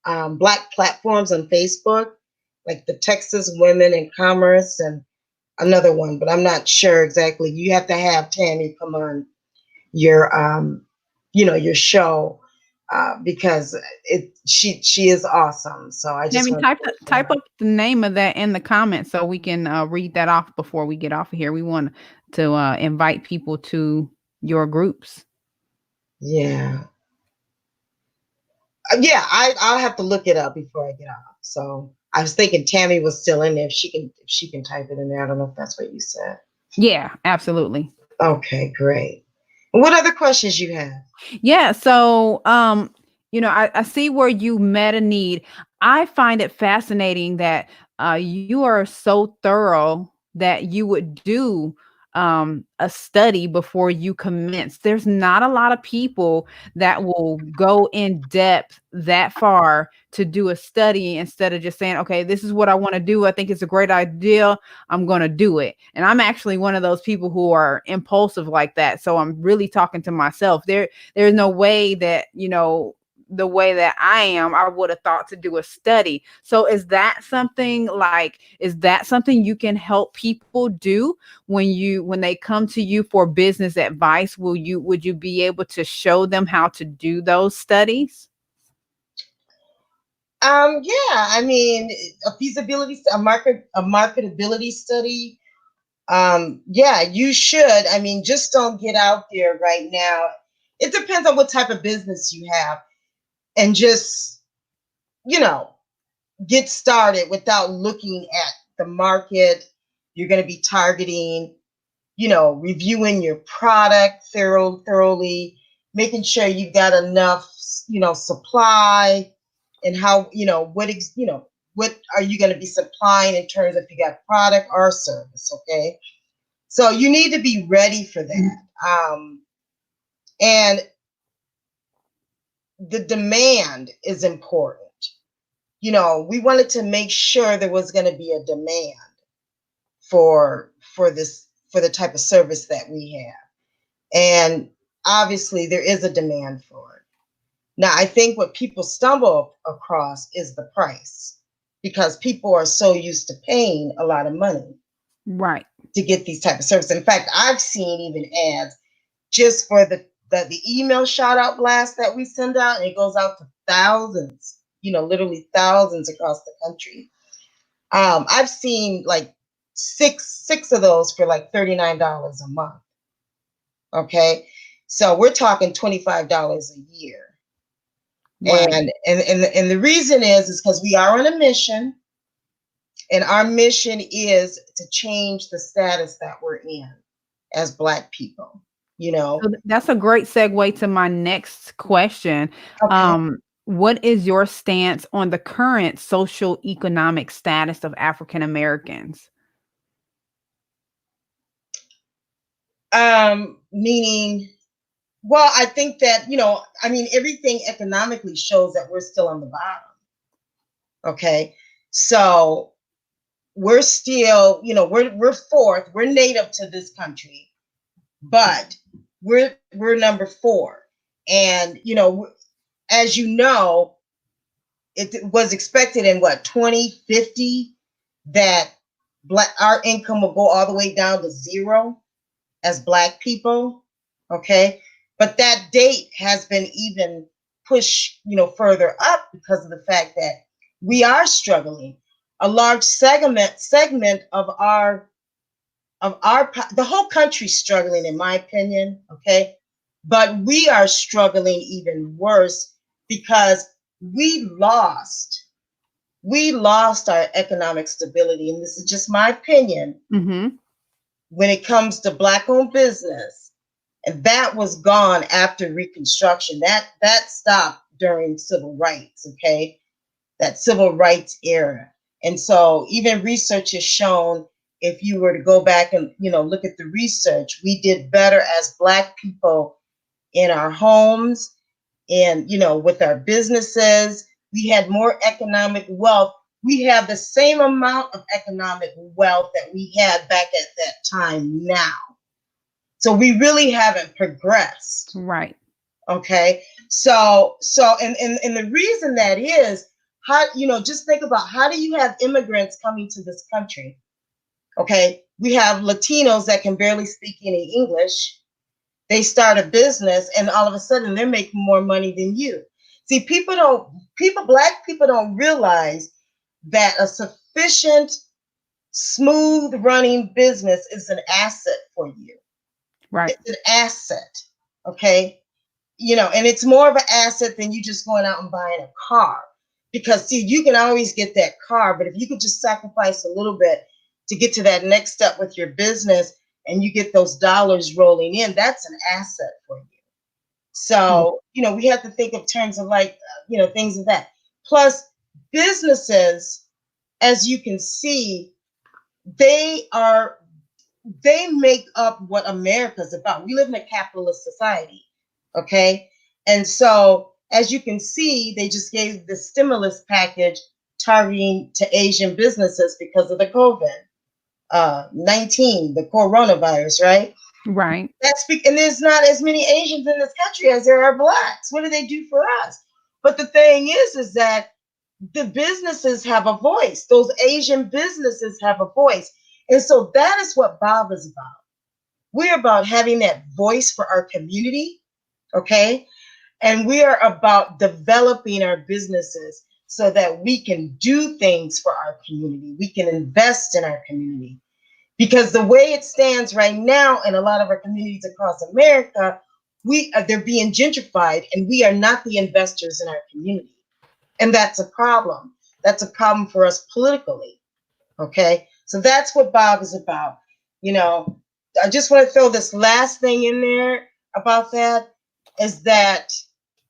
Black platforms on Facebook, like the Texas Women in Commerce and another one, but I'm not sure exactly. You have to have Tammy come on your your show because she is awesome. So I just Tammy, type up the name of that in the comments so we can read that off before we get off of here. We want to invite people to your groups. Yeah. I'll have to look it up before I get off. So I was thinking Tammy was still in there. If she can type it in there. I don't know if that's what you said. Yeah, absolutely. Okay, great. What other questions you have? Yeah, so I see where you met a need. I find it fascinating that you are so thorough that you would do a study before you commence. There's not a lot of people that will go in depth that far to do a study instead of just saying, okay, this is what I want to do. I think it's a great idea. I'm going to do it. And I'm actually one of those people who are impulsive like that. So I'm really talking to myself. There's no way that, the way that I am, I would have thought to do a study. So is that something you can help people do when they come to you for business advice? Would you be able to show them how to do those studies? Yeah, I mean, a marketability study. Yeah, you should. I mean, just don't get out there right now. It depends on what type of business you have. And just, get started without looking at the market you're going to be targeting, reviewing your product thoroughly, making sure you've got enough, supply, and how, what are you going to be supplying in terms of if you got product or service, okay? So you need to be ready for that. And the demand is important. We wanted to make sure there was going to be a demand for the type of service that we have. And obviously there is a demand for it. Now, I think what people stumble across is the price, because people are so used to paying a lot of money, right, to get these type of services. In fact, I've seen even ads just for the email shout out blast that we send out, and it goes out to thousands, literally thousands across the country. I've seen like six of those for like $39 a month. Okay, so we're talking $25 a year. Right. And the reason is because we are on a mission, and our mission is to change the status that we're in as Black people. So that's a great segue to my next question. Okay. What is your stance on the current social economic status of African Americans? Meaning, well, I think that, everything economically shows that we're still on the bottom. Okay. So we're still, we're fourth, we're native to this country, but we're number 4. And, as you know, it was expected in 2050 that our income will go all the way down to 0 as Black people. Okay. But that date has been even pushed, further up because of the fact that we are struggling. A large segment of the whole country's struggling, in my opinion. Okay. But we are struggling even worse because we lost our economic stability. And this is just my opinion. Mm-hmm. When it comes to Black-owned business, and that was gone after Reconstruction. That stopped during civil rights, okay? That civil rights era. And so even research has shown, if you were to go back and, look at the research, we did better as Black people in our homes and, with our businesses. We had more economic wealth. We have the same amount of economic wealth that we had back at that time now. So we really haven't progressed. Right. Okay. So and the reason that is, how, just think about, how do you have immigrants coming to this country? Okay. We have Latinos that can barely speak any English. They start a business and all of a sudden they're making more money than you. See, Black people don't realize that a sufficient, smooth running business is an asset for you. Right. It's an asset. Okay. And it's more of an asset than you just going out and buying a car. Because see, you can always get that car, but if you could just sacrifice a little bit to get to that next step with your business and you get those dollars rolling in, that's an asset for you. So, we have to think of terms of things of that. Plus, businesses, as you can see, they make up what America's about. We live in a capitalist society, okay? And so, as you can see, they just gave the stimulus package targeting to Asian businesses because of the COVID-19, the coronavirus, right? Right. And there's not as many Asians in this country as there are Blacks. What do they do for us? But the thing is that the businesses have a voice. Those Asian businesses have a voice. And so that is what Bob is about. We're about having that voice for our community, okay? And we are about developing our businesses so that we can do things for our community. We can invest in our community. Because the way it stands right now in a lot of our communities across America, they're being gentrified and we are not the investors in our community. And that's a problem. That's a problem for us politically, okay? So that's what Bob is about. I just want to throw this last thing in there about that, is that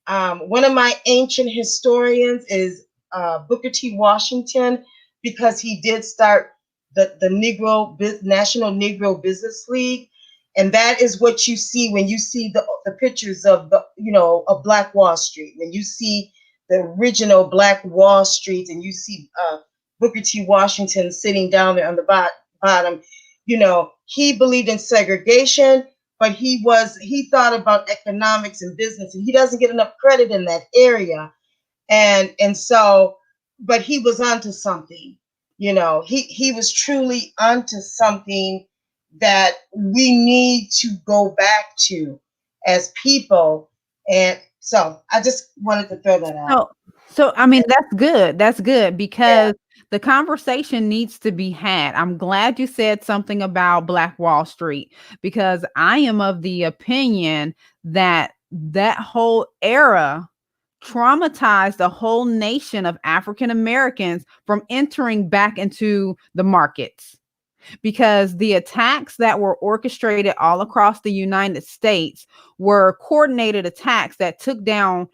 one of my ancient historians is Booker T. Washington, because he did start the National Negro Business League. And that is what you see when you see the pictures of of Black Wall Street. When you see the original Black Wall Street and you see Booker T. Washington sitting down there on the bottom, he believed in segregation, but he thought about economics and business, and he doesn't get enough credit in that area. And so, but he was onto something. He was truly onto something that we need to go back to as people. And so I just wanted to throw that out. So I mean, that's good. That's good because the conversation needs to be had. I'm glad you said something about Black Wall Street, because I am of the opinion that that whole era traumatized the whole nation of African Americans from entering back into the markets, because the attacks that were orchestrated all across the United States were coordinated attacks that took down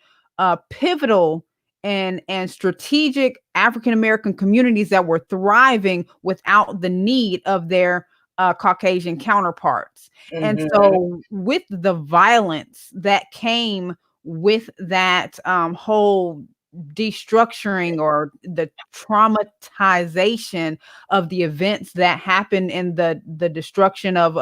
pivotal and strategic African American communities that were thriving without the need of their Caucasian counterparts. And Mhm. so with the violence that came with that whole destructuring or the traumatization of the events that happened in the destruction of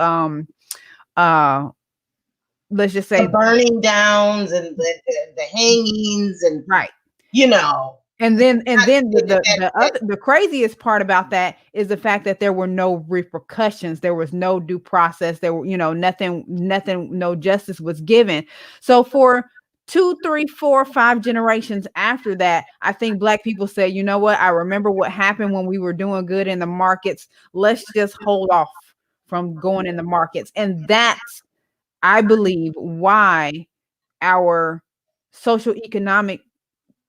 let's just say the burning downs and the hangings and right. you know. And then that- the craziest part about that is the fact that there were no repercussions. There was no due process. There were, nothing, no justice was given. So for 2, 3, 4, 5 generations after that, I think Black people say, you know what? I remember what happened when we were doing good in the markets. Let's just hold off from going in the markets. And that's, I believe, why our social economic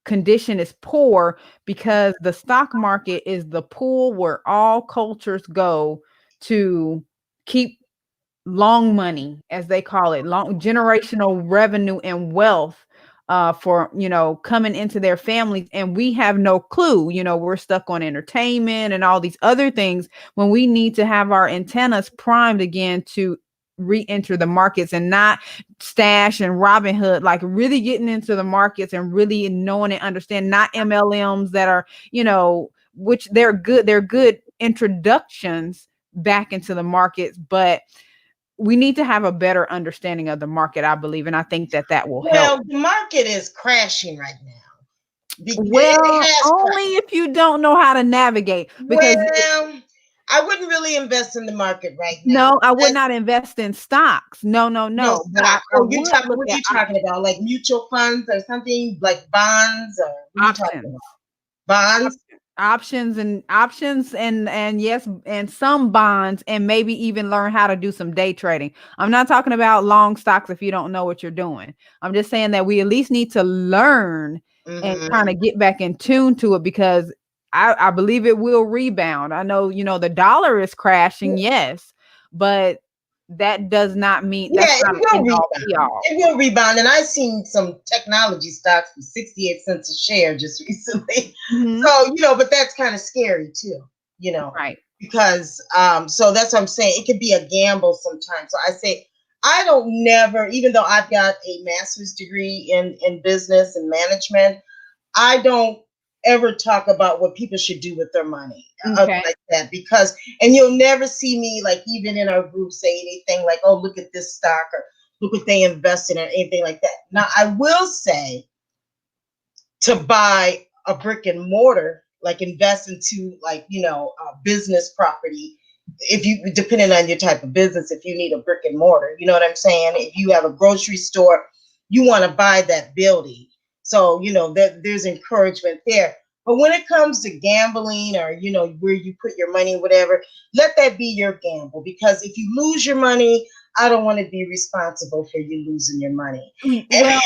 condition is poor, because the stock market is the pool where all cultures go to keep long money, as they call it, long generational revenue and wealth for coming into their families. And we have no clue. We're stuck on entertainment and all these other things when we need to have our antennas primed again to re-enter the markets, and not Stash and Robinhood, like really getting into the markets and really knowing and understand, not MLMs that are, which they're good introductions back into the markets, but we need to have a better understanding of the market, I believe, and I think that will help. Well, the market is crashing right now. Well, only if you don't know how to navigate. Because I wouldn't really invest in the market right now. No, I would not invest in stocks. No. But what are you talking about? Like mutual funds or something, like bonds, or what are you talking about? Bonds? Options and yes, and some bonds, and maybe even learn how to do some day trading. I'm not talking about long stocks if you don't know what you're doing. I'm just saying that we at least need to learn and kind of get back in tune to it, because I believe it will rebound. I know, the dollar is crashing, yes, but that does not mean that's not it will rebound. It will rebound. And I've seen some technology stocks for 68 cents a share just recently. So, but that's kind of scary too, right? Because so that's what I'm saying. It could be a gamble sometimes. So I say I don't never, even though I've got a master's degree in business and management, I don't ever talk about what people should do with their money like that, because, and you'll never see me, like, even in our group, say anything like, oh, look at this stock, or look what they invested in, or anything like that. Now, I will say to buy a brick and mortar, like invest into, like, business property, if you, depending on your type of business, if you need a brick and mortar, you know what I'm saying? If you have a grocery store, you want to buy that building. So, there's encouragement there. But when it comes to gambling, or, where you put your money, whatever, let that be your gamble. Because if you lose your money, I don't want to be responsible for you losing your money. Well,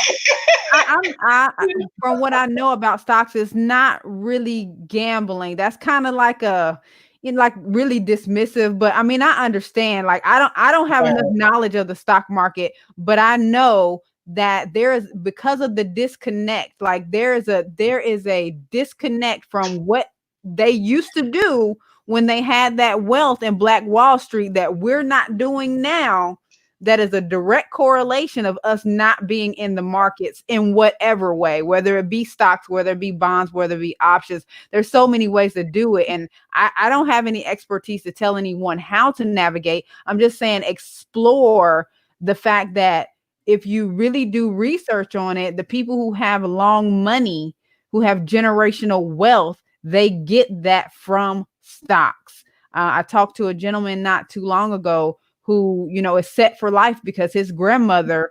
I from what I know about stocks, it's not really gambling. That's kind of like like really dismissive. But I mean, I understand. Like, I don't have enough knowledge of the stock market, but I know that there is, because of the disconnect, like there is a disconnect from what they used to do when they had that wealth in Black Wall Street that we're not doing now. That is a direct correlation of us not being in the markets in whatever way, whether it be stocks, whether it be bonds, whether it be options. There's so many ways to do it. And I don't have any expertise to tell anyone how to navigate. I'm just saying, explore the fact that if you really do research on it, the people who have long money, who have generational wealth, they get that from stocks. I talked to a gentleman not too long ago who, is set for life because his grandmother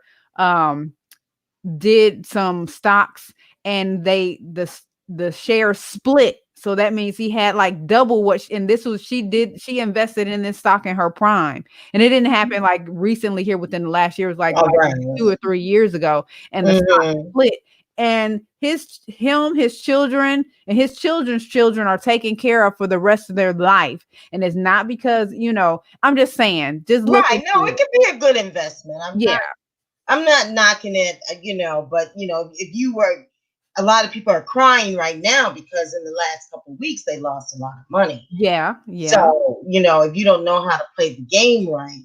did some stocks, and the shares split. So that means he had like double what, she invested in this stock in her prime. And it didn't happen like recently here within the last year. It was like 2 or 3 years ago. And the stock split. And his children and his children's children are taken care of for the rest of their life. And it's not because, I'm just saying, just look. Right. No, it could be a good investment. I'm not knocking it, but if you were a lot of people are crying right now because in the last couple of weeks they lost a lot of money. Yeah. So, if you don't know how to play the game right,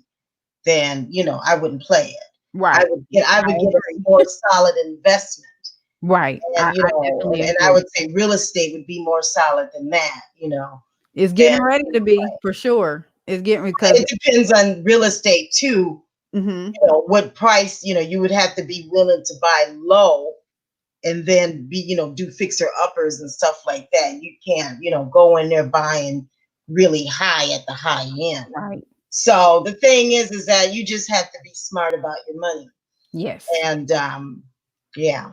then, I wouldn't play it. Right. I would get a more solid investment. Right. And, I definitely and agree. I would say real estate would be more solid than that, It's getting And, ready to be for sure. It's getting because it depends on real estate too. What price, you would have to be willing to buy low and then do fixer uppers and stuff like that. You can't, go in there buying really high at the high end. Right. So the thing is that you just have to be smart about your money. Yes. And yeah.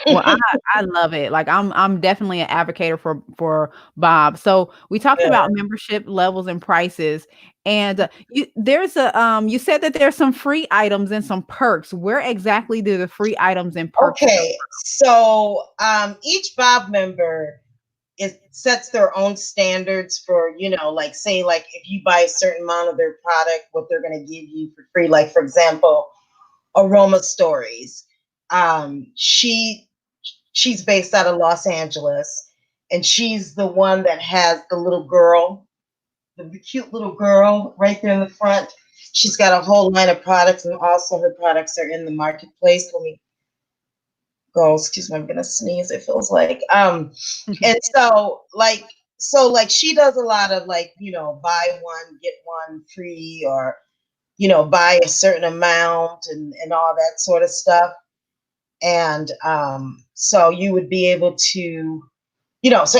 Well, I love it. Like I'm definitely an advocate for Bob. So we talked about membership levels and prices, and you said that there's some free items and some perks. Where exactly do the free items and perks? Okay, so each Bob member sets their own standards for, like say like if you buy a certain amount of their product, what they're going to give you for free. Like for example, Aroma Stories. She's based out of Los Angeles, and she's the one that has the little girl, the cute little girl right there in the front. She's got a whole line of products, and also her products are in the marketplace. Let me go. Excuse me, I'm gonna sneeze. It feels like and so she does a lot of buy one get one free, or buy a certain amount and all that sort of stuff. And so you would be able to, so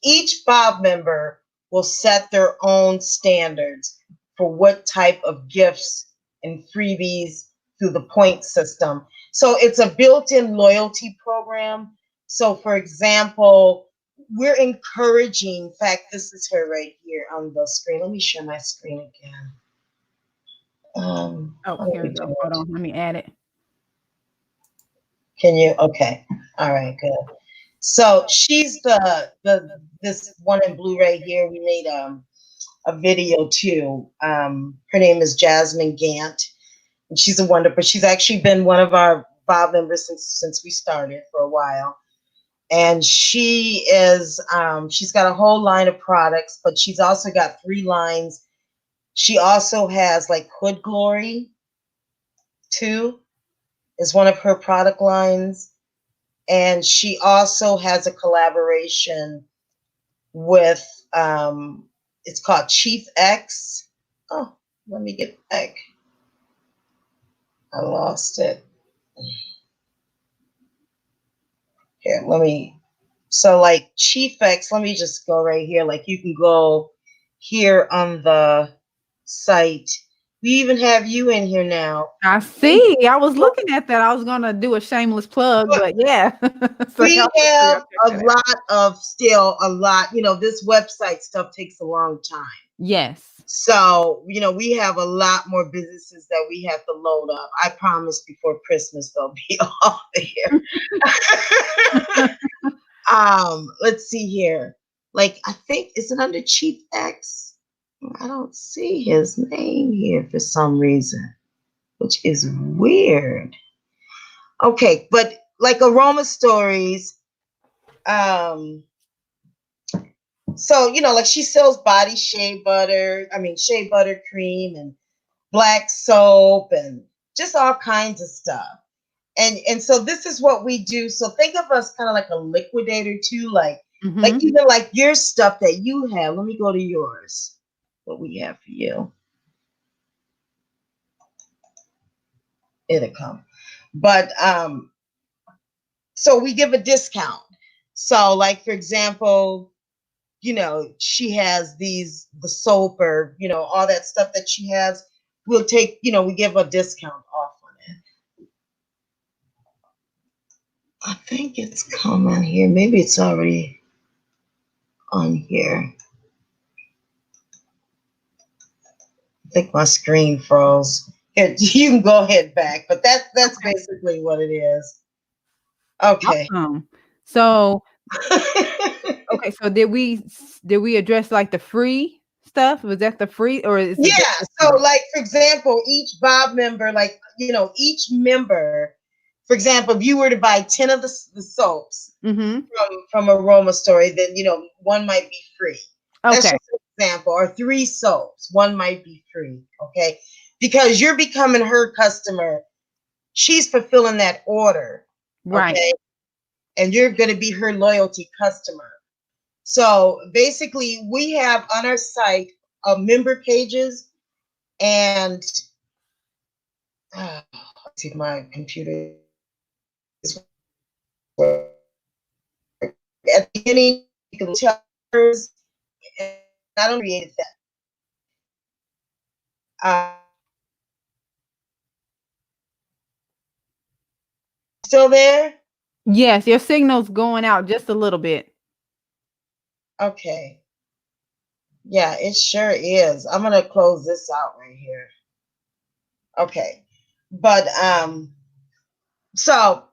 each Bob member will set their own standards for what type of gifts and freebies through the point system. So it's a built-in loyalty program. So for example, we're encouraging, in fact, this is her right here on the screen. Let me share my screen again. Here we go. Hold on, let me add it. Can you? Okay. All right, good. So she's this one in blue right here. We made a video too. Her name is Jasmine Gant, and she's a wonderful. She's actually been one of our Bob members since we started for a while. And she is she's got a whole line of products, but she's also got 3 lines. She also has like Hood Glory too, is one of her product lines. And she also has a collaboration with, it's called Chief X. Oh, let me get back. I lost it. Here, so like Chief X, let me just go right here. Like you can go here on the site. We even have you in here now. I see. I was looking at that. I was gonna do a shameless plug, but yeah. So we have a lot. This website stuff takes a long time. Yes. So, we have a lot more businesses that we have to load up. I promise before Christmas they'll be all here. Let's see here. Like, I think, is it under Chief X? I don't see his name here for some reason, which is weird. Okay, but like Aroma Stories, so, like she sells body shea butter cream and black soap and just all kinds of stuff. And so this is what we do. So think of us kind of like a liquidator too, like even like your stuff that you have. Let me go to yours. What we have for you. It'll come. But so we give a discount. So like for example, she has the soap or, all that stuff that she has, we'll take, we give a discount off on it. I think it's coming here. Maybe it's already on here. I think my screen froze. Here, you can go ahead back, but that's basically what it is. Okay. Awesome. So okay, so did we address like the free stuff? Was that the free or is it? Yeah. So like for example, each Bob member, like, each member for example, if you were to buy 10 of the soaps Mm-hmm. from Aroma Story, then one might be free. That's Okay. just an example. Or 3 soaps, one might be free. Okay, because you're becoming her customer. She's fulfilling that order. Right. Okay, and you're going to be her loyalty customer. So basically, we have on our site member pages, and let's see if my computer is working. At the beginning, you can tell hers, and I don't create that. Still there? Yes, your signal's going out just a little bit. Okay. Yeah, it sure is. I'm gonna close this out right here. Okay. But so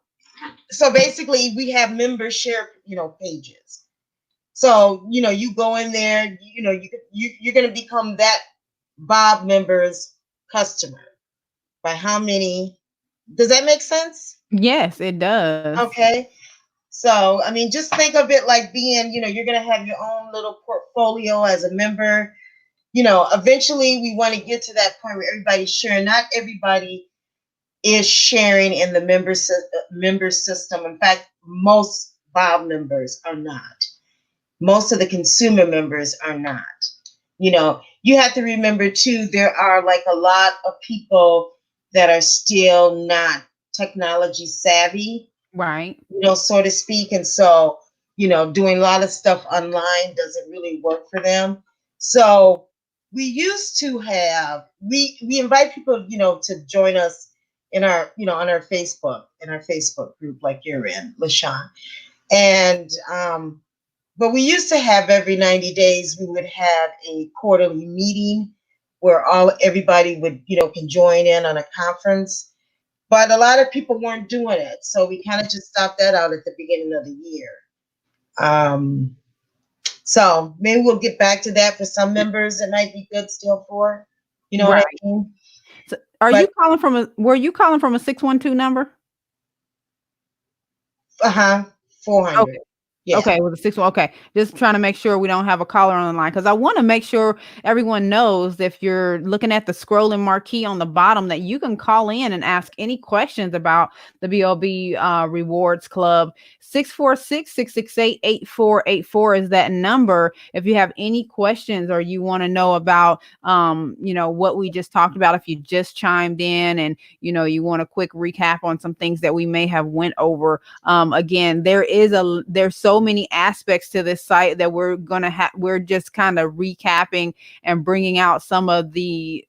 basically we have member share, pages. So, you go in there, you're gonna become that Bob member's customer. By how many? Does that make sense? Yes, it does. Okay. So, I mean, just think of it like being, you're going to have your own little portfolio as a member. Eventually we want to get to that point where everybody's sharing. Not everybody is sharing in the member system. In fact, most Bob members are not. Most of the consumer members are not. You have to remember too, there are like a lot of people that are still not technology savvy, Right. so to speak. And so, doing a lot of stuff online doesn't really work for them. So we used to have, we invite people, to join us in our, on our Facebook group, like you're in, LaShawn. And, but we used to have every 90 days, we would have a quarterly meeting where everybody would, can join in on a conference. But a lot of people weren't doing it. So we kind of just stopped that out at the beginning of the year. So maybe we'll get back to that. For some members, it might be good still for, what I mean? So you calling from were you calling from a 612 number? 400. Okay. Yeah. Okay, with a 6 1. Okay, just trying to make sure we don't have a caller on the line, because I want to make sure everyone knows, if you're looking at the scrolling marquee on the bottom, that you can call in and ask any questions about the BLB Rewards Club. 646-668-8484 is that number. If you have any questions or you want to know about what we just talked about, if you just chimed in and you want a quick recap on some things that we may have went over. Again, there's so many aspects to this site that we're just kind of recapping and bringing out some of the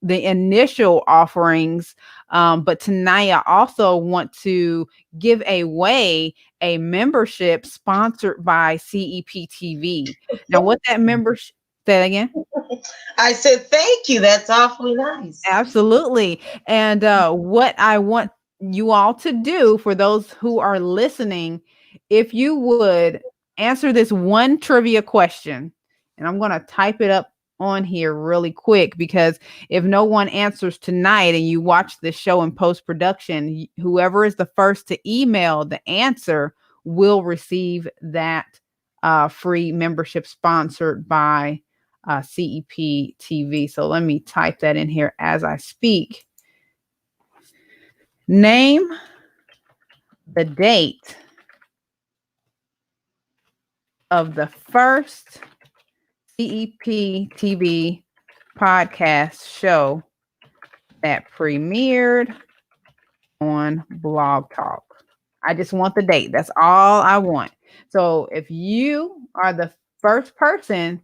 initial offerings. But tonight I also want to give away a membership sponsored by CEPTV. Now, what that membership, say that again. I said, thank you. That's awfully nice. Absolutely. And what I want you all to do, for those who are listening, if you would answer this one trivia question, and I'm going to type it up on here really quick, because if no one answers tonight and you watch the show in post-production, whoever is the first to email the answer will receive that free membership sponsored by CEPTV. So let me type that in here as I speak. Name the date of the first CEPTV podcast show that premiered on Blog Talk. I just want the date. That's all I want. So if you are the first person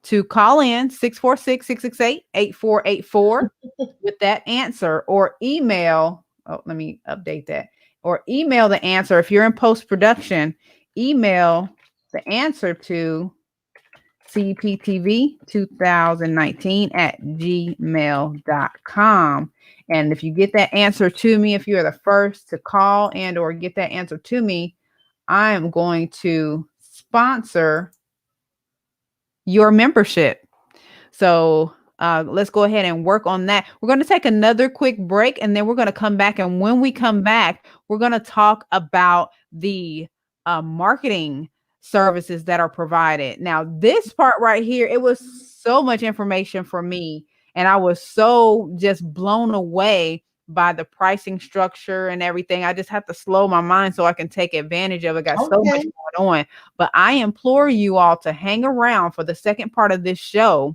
to call in, 646-668-8484 with that answer, or email, let me update that, or email the answer. If you're in post-production, email the answer to cptv2019@gmail.com. And if you get that answer to me, if you're the first to call and or get that answer to me, I am going to sponsor your membership. So let's go ahead and work on that. We're going to take another quick break, and then we're going to come back. And when we come back, we're going to talk about the marketing services that are provided. Now, this part right here, it was so much information for me, and I was so just blown away by the pricing structure and everything. I just have to slow my mind so I can take advantage of it. Got so much going on. But I implore you all to hang around for the second part of this show,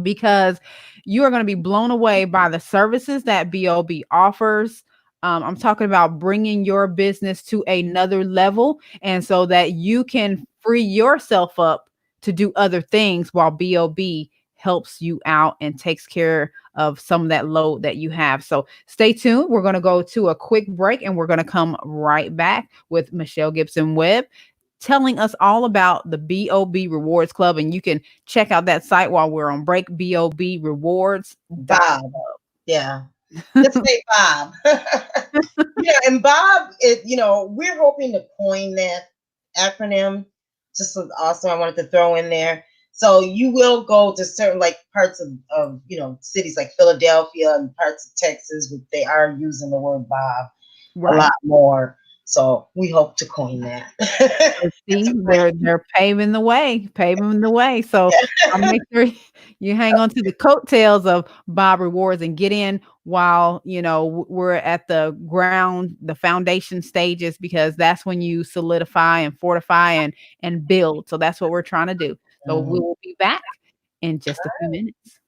because you are going to be blown away by the services that BOB offers. I'm talking about bringing your business to another level, and so that you can free yourself up to do other things while BOB helps you out and takes care of some of that load that you have. So stay tuned. We're going to go to a quick break, and we're going to come right back with Michelle Gibson Webb telling us all about the BOB Rewards Club. And you can check out that site while we're on break, BOB Rewards. Bob. Yeah. Just say Bob. Yeah, and Bob, we're hoping to coin that acronym. Just also, I wanted to throw in there. So you will go to certain parts of cities like Philadelphia and parts of Texas, where they are using the word Bob a lot more. So we hope to coin that. See, they're paving the way. So I'll make sure you hang on to the coattails of Bob Rewards and get in while we're at the foundation stages, because that's when you solidify and fortify and build. So that's what we're trying to do. So we will be back in just a few minutes.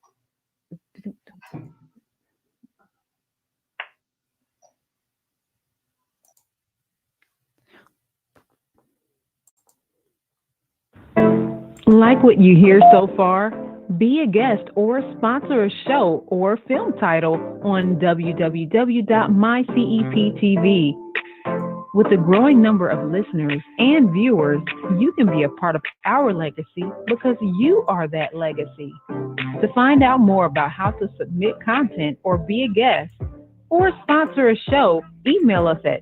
Like what you hear so far? Be a guest or sponsor a show or film title on www.myceptv. With a growing number of listeners and viewers, you can be a part of our legacy because you are that legacy. To find out more about how to submit content or be a guest or sponsor a show, email us at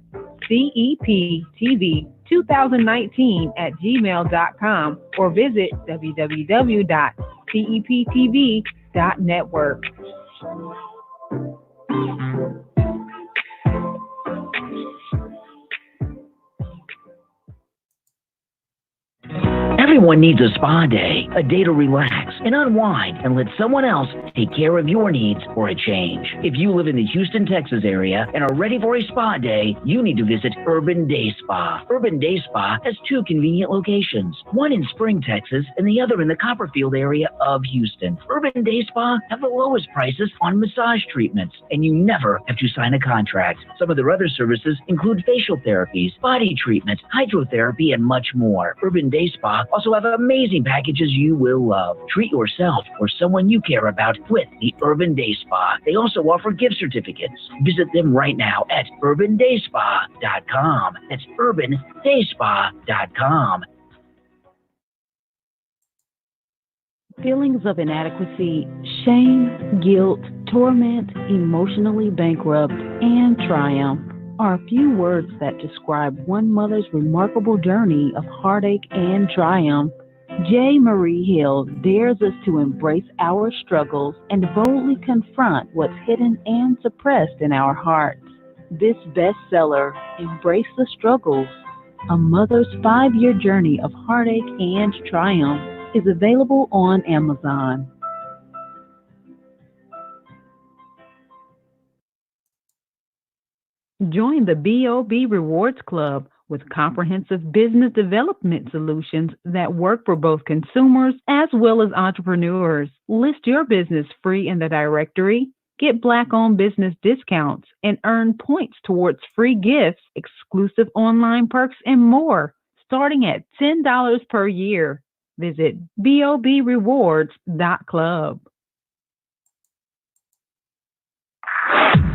CEPTV2019@gmail.com or visit www.ceptv.network. Everyone needs a spa day, a day to relax and unwind and let someone else take care of your needs for a change. If you live in the Houston, Texas area and are ready for a spa day, you need to visit Urban Day Spa. Urban Day Spa has two convenient locations, one in Spring, Texas, and the other in the Copperfield area of Houston. Urban Day Spa have the lowest prices on massage treatments, and you never have to sign a contract. Some of their other services include facial therapies, body treatments, hydrotherapy, and much more. Urban Day Spa also have amazing packages you will love. Treat yourself or someone you care about with the Urban Day Spa. They also offer gift certificates. Visit them right now at urbandayspa.com. That's urbandayspa.com. Feelings of inadequacy, shame, guilt, torment, emotionally bankrupt, and triumph are a few words that describe one mother's remarkable journey of heartache and triumph. J. Marie Hill dares us to embrace our struggles and boldly confront what's hidden and suppressed in our hearts. This bestseller, Embrace the Struggles, A Mother's 5-Year Journey of Heartache and Triumph, is available on Amazon. Join the BOB Rewards Club with comprehensive business development solutions that work for both consumers as well as entrepreneurs. List your business free in the directory, get Black-owned business discounts, and earn points towards free gifts, exclusive online perks, and more, starting at $10 per year. Visit bobrewards.club.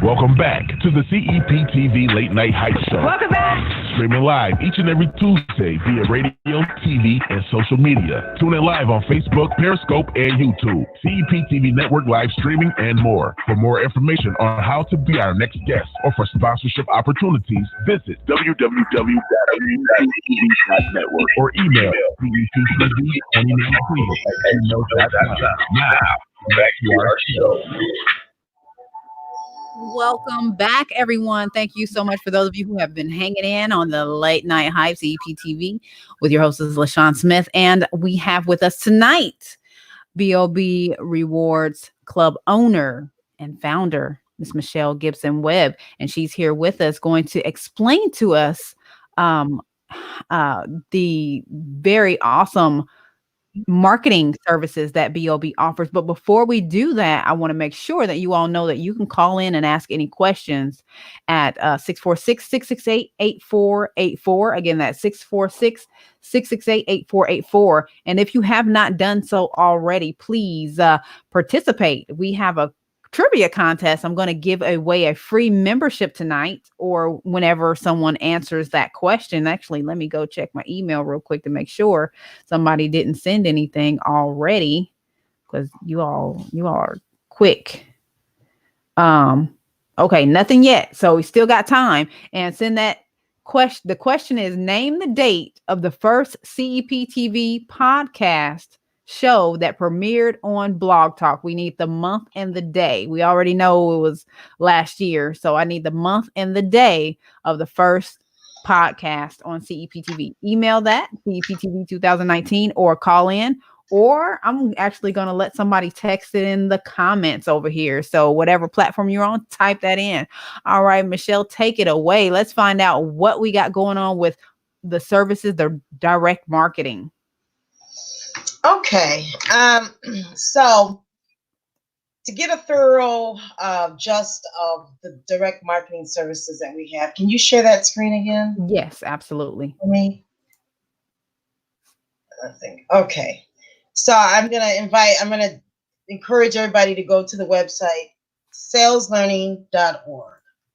Welcome back to the CEPTV Late Night Hype Show. Welcome back. Streaming live each and every Tuesday via radio, TV, and social media. Tune in live on Facebook, Periscope, and YouTube. CEPTV Network live streaming and more. For more information on how to be our next guest or for sponsorship opportunities, visit www.cetv.network or email CEPTV2019@gmail.com. Now, back to our show. Welcome back, everyone. Thank you so much for those of you who have been hanging in on the Late Night Hype CEPTV with your host, LaShawn Smith. And we have with us tonight B.O.B. Rewards Club owner and founder, Miss Michelle Gibson Webb. And she's here with us going to explain to us the very awesome marketing services that B.O.B. offers. But before we do that, I want to make sure that you all know that you can call in and ask any questions at 646-668-8484. Again, that's 646-668-8484. And if you have not done so already, please participate. We have a trivia contest. I'm going to give away a free membership tonight or whenever someone answers that question. Actually, let me go check my email real quick to make sure somebody didn't send anything already, because you all are quick. Okay, nothing yet. So we still got time. And send that question. The question is, name the date of the first CEPTV podcast show that premiered on Blog Talk. We need the month and the day. We already know it was last year, so I need the month and the day of the first podcast on CEPTV. Email that CEPTV 2019 or call in, or I'm actually going to let somebody text it in the comments over here. So whatever platform you're on, type that in. All right, Michelle, take it away. Let's find out what we got going on with the services, the direct marketing. Okay. So to get a thorough gist of the direct marketing services that we have, can you share that screen again? Yes, absolutely. For me? I think. Okay. So I'm going to encourage everybody to go to the website, saleslearning.org.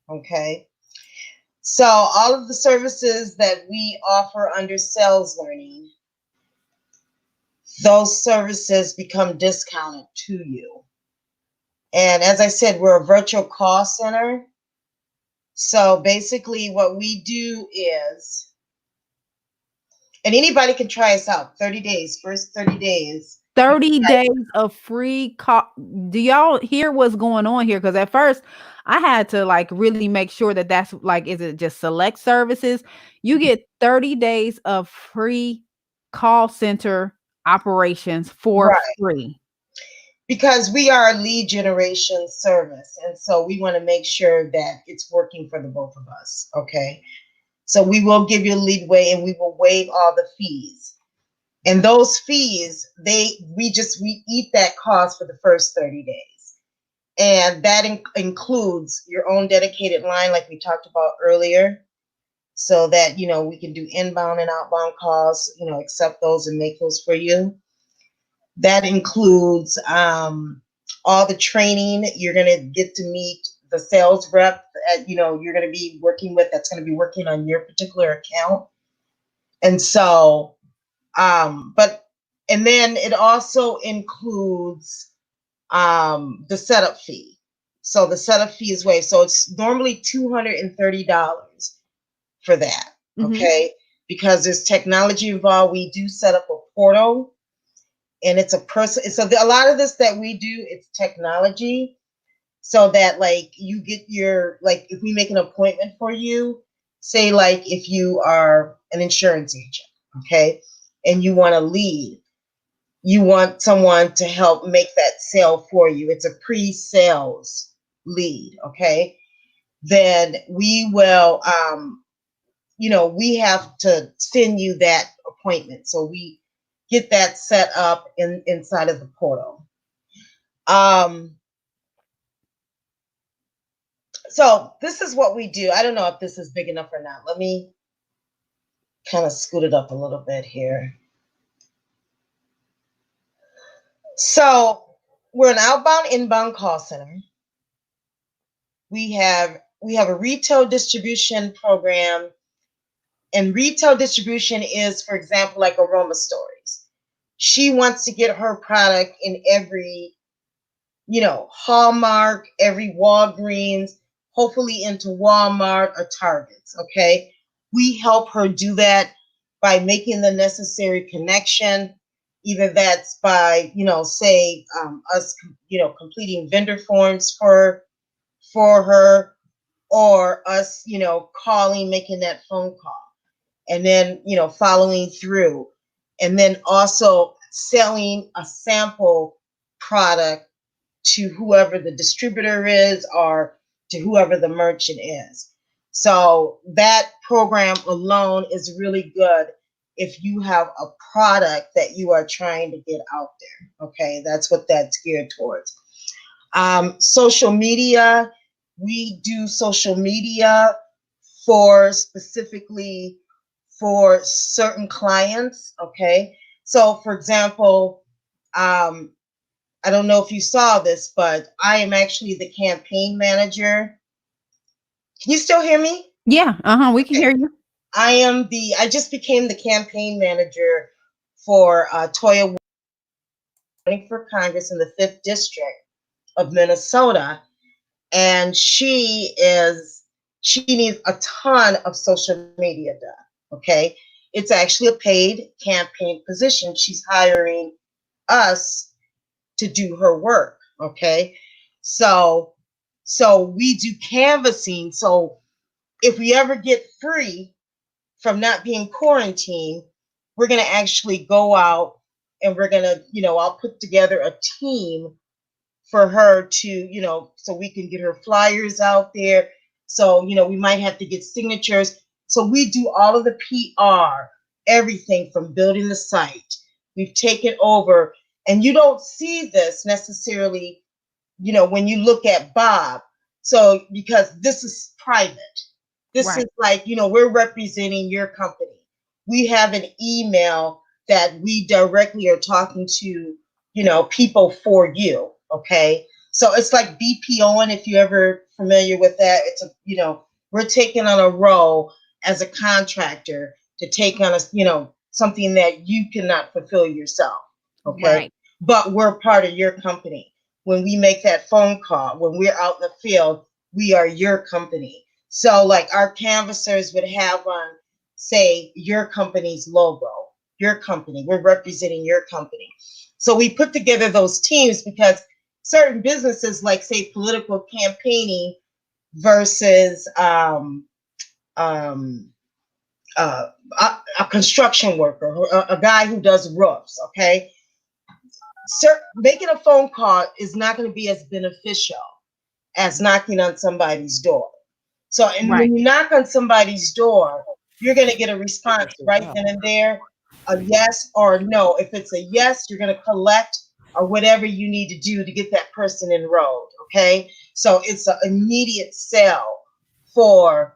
Okay. So all of the services that we offer under Sales Learning, those services become discounted to you. And as I said, we're a virtual call center. So basically what we do is, and anybody can try us out, 30 days, first 30 days. 30 days of free call. Do y'all hear what's going on here? Because at first I had to like really make sure that that's like, is it just select services? You get 30 days of free call center operations for free. Because we are a lead generation service. And so we want to make sure that it's working for the both of us. Okay. So we will give you a leadway and we will waive all the fees. And those fees, we eat that cost for the first 30 days. And that includes your own dedicated line, like we talked about earlier, so that, we can do inbound and outbound calls, accept those and make those for you. That includes all the training. You're going to get to meet the sales rep that, you're going to be working with, that's going to be working on your particular account. And so, and then it also includes the setup fee. So the setup fee is waived. So it's normally $230 for that. Okay. Because there's technology involved. We do set up a portal. And it's a person. So a lot of this that we do, it's technology, so that like you get if we make an appointment for you, say like if you are an insurance agent, okay, and you want a lead, you want someone to help make that sale for you. It's a pre-sales lead, okay. Then we will, we have to send you that appointment. So we get that set up inside of the portal. So this is what we do. I don't know if this is big enough or not. Let me kind of scoot it up a little bit here. So we're an outbound, inbound call center. We have a retail distribution program. And retail distribution is, for example, like Aroma Stories. She wants to get her product in every, Hallmark, every Walgreens, hopefully into Walmart or Targets, okay? We help her do that by making the necessary connection, Either that's by, say, us, completing vendor forms for her, or us, calling, making that phone call, and then, following through, and then also selling a sample product to whoever the distributor is or to whoever the merchant is. So that program alone is really good if you have a product that you are trying to get out there. Okay, that's what that's geared towards. Social media, we do social media for specifically for certain clients. Okay, so for example, I don't know if you saw this, but I am actually the campaign manager. Can you still hear me? Yeah, we can hear you. I just became the campaign manager for Toya, running for Congress in the 5th District of Minnesota. And she needs a ton of social media done. Okay. It's actually a paid campaign position. She's hiring us to do her work. Okay. So we do canvassing. So if we ever get free from not being quarantined, we're going to actually go out and we're going to, I'll put together a team for her to, so we can get her flyers out there. So, we might have to get signatures. So we do all of the PR, everything from building the site. We've taken over, and you don't see this necessarily, when you look at Bob. So, because this is private. This is like, we're representing your company. We have an email that we directly are talking to, people for you. Okay. So it's like BPOing, if you're ever familiar with that. It's we're taking on a role as a contractor to take on something that you cannot fulfill yourself. Okay. Right. But we're part of your company. When we make that phone call, when we're out in the field, we are your company. So like our canvassers would have on, say, your company's logo, your company, we're representing your company. So we put together those teams because certain businesses, like say political campaigning versus a construction worker, a guy who does roofs, okay? Making a phone call is not going to be as beneficial as knocking on somebody's door. So, and when you knock on somebody's door, you're going to get a response right then and there, a yes or a no. If it's a yes, you're going to collect or whatever you need to do to get that person enrolled. Okay. So it's an immediate sell for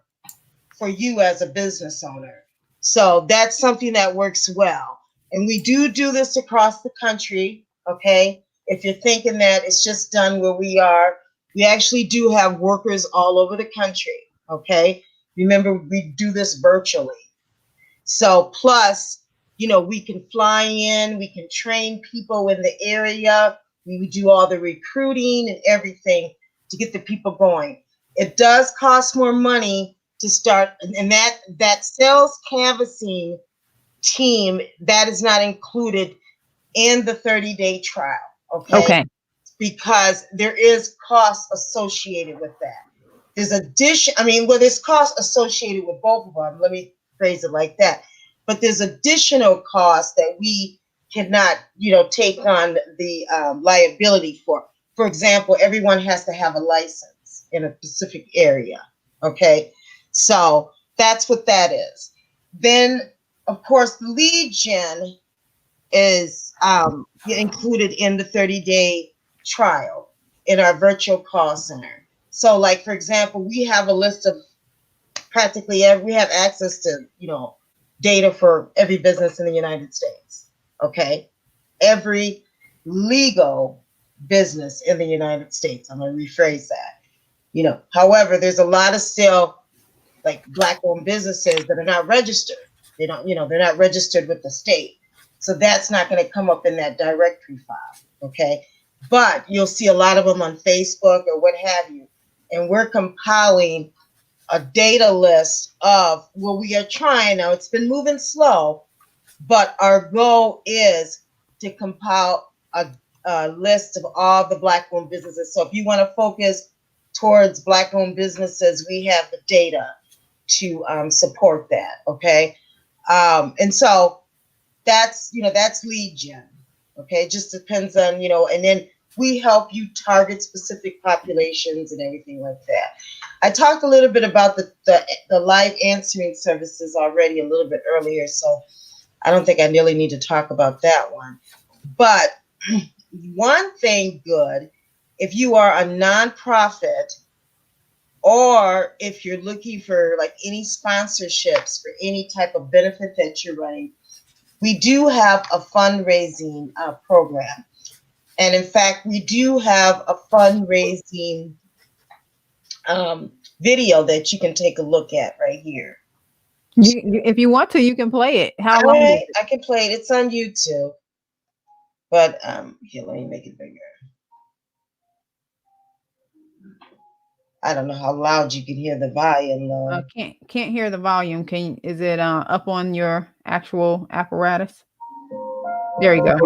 you as a business owner. So that's something that works well. And we do this across the country. Okay. If you're thinking that it's just done where we are, we actually do have workers all over the country. Okay. Remember, we do this virtually. So plus, we can fly in, we can train people in the area. We would do all the recruiting and everything to get the people going. It does cost more money to start, and that sales canvassing team, that is not included in the 30-day trial. Okay. Because there is cost associated with that. There's there's cost associated with both of them. Let me phrase it like that. But there's additional costs that we cannot, take on the liability for. For example, everyone has to have a license in a specific area. Okay. So that's what that is. Then, of course, the lead gen is included in the 30-day trial in our virtual call center. So like, for example, we have a list of we have access to, data for every business in the United States. Okay. Every legal business in the United States. I'm going to rephrase that. However, there's a lot of still like Black-owned businesses that are not registered. They don't, they're not registered with the state. So that's not going to come up in that directory file. Okay. But you'll see a lot of them on Facebook or what have you. And we're compiling a data list of what we are trying. Now, it's been moving slow, but our goal is to compile a list of all the Black-owned businesses. So if you want to focus towards Black-owned businesses, we have the data to support that. Okay, and so that's that's lead gen. Okay, it just depends on and then we help you target specific populations and everything like that. I talked a little bit about the live answering services already a little bit earlier, so I don't think I really need to talk about that one. But one thing good, if you are a nonprofit or if you're looking for like any sponsorships for any type of benefit that you're running, we do have a fundraising program. And in fact, we do have a fundraising video that you can take a look at right here. If you want to, you can play it. How long? Right, I can play it. It's on YouTube. But here, let me make it bigger. I don't know how loud you can hear the volume. Can't hear the volume. Is it up on your actual apparatus? There you go.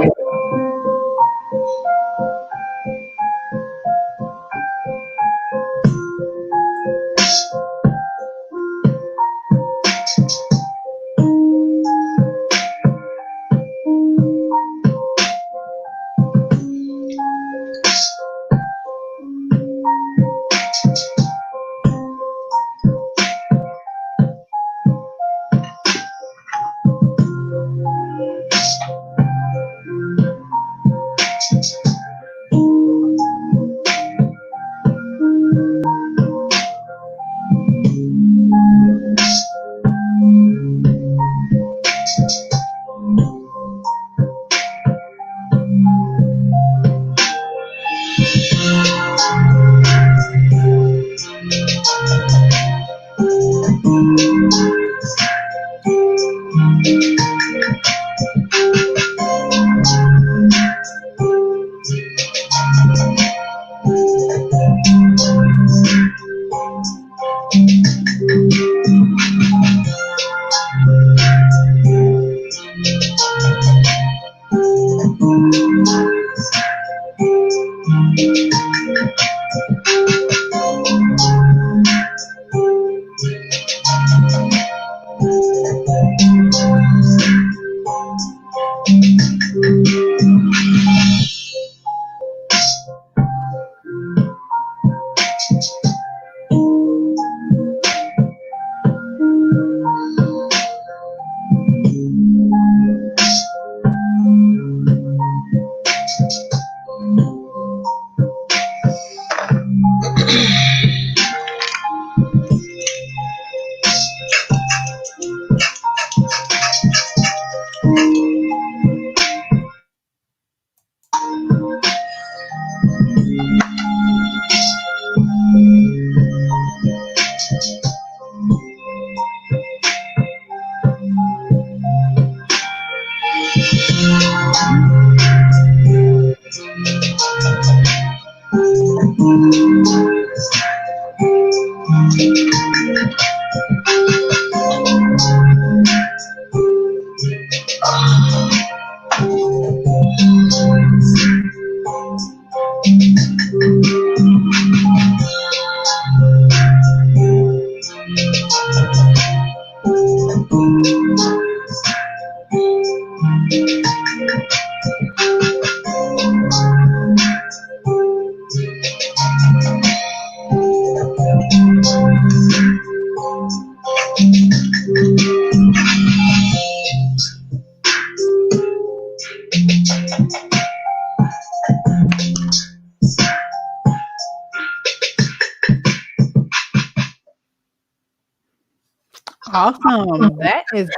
Awesome. That is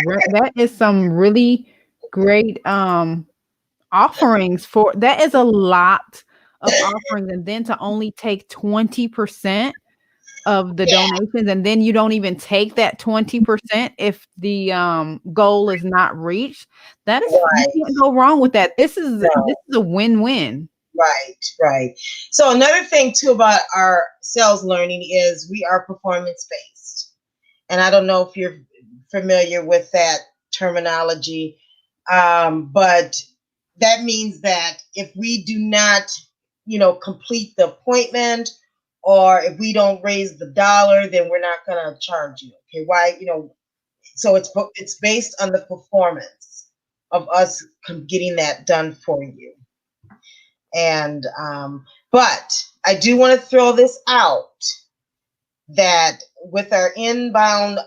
great. That is some really great offerings for that is a lot of offerings, and then to only take 20% of the donations, and then you don't even take that 20% if the goal is not reached. That is Right. You can't go wrong with that. This is a win-win. Right. So another thing too about our sales learning is we are performance based, and I don't know if you're familiar with that terminology, but that means that if we do not, complete the appointment, or if we don't raise the dollar, then we're not going to charge you. Okay, why? So it's based on the performance of us getting that done for you. And but I do want to throw this out, that with our inbound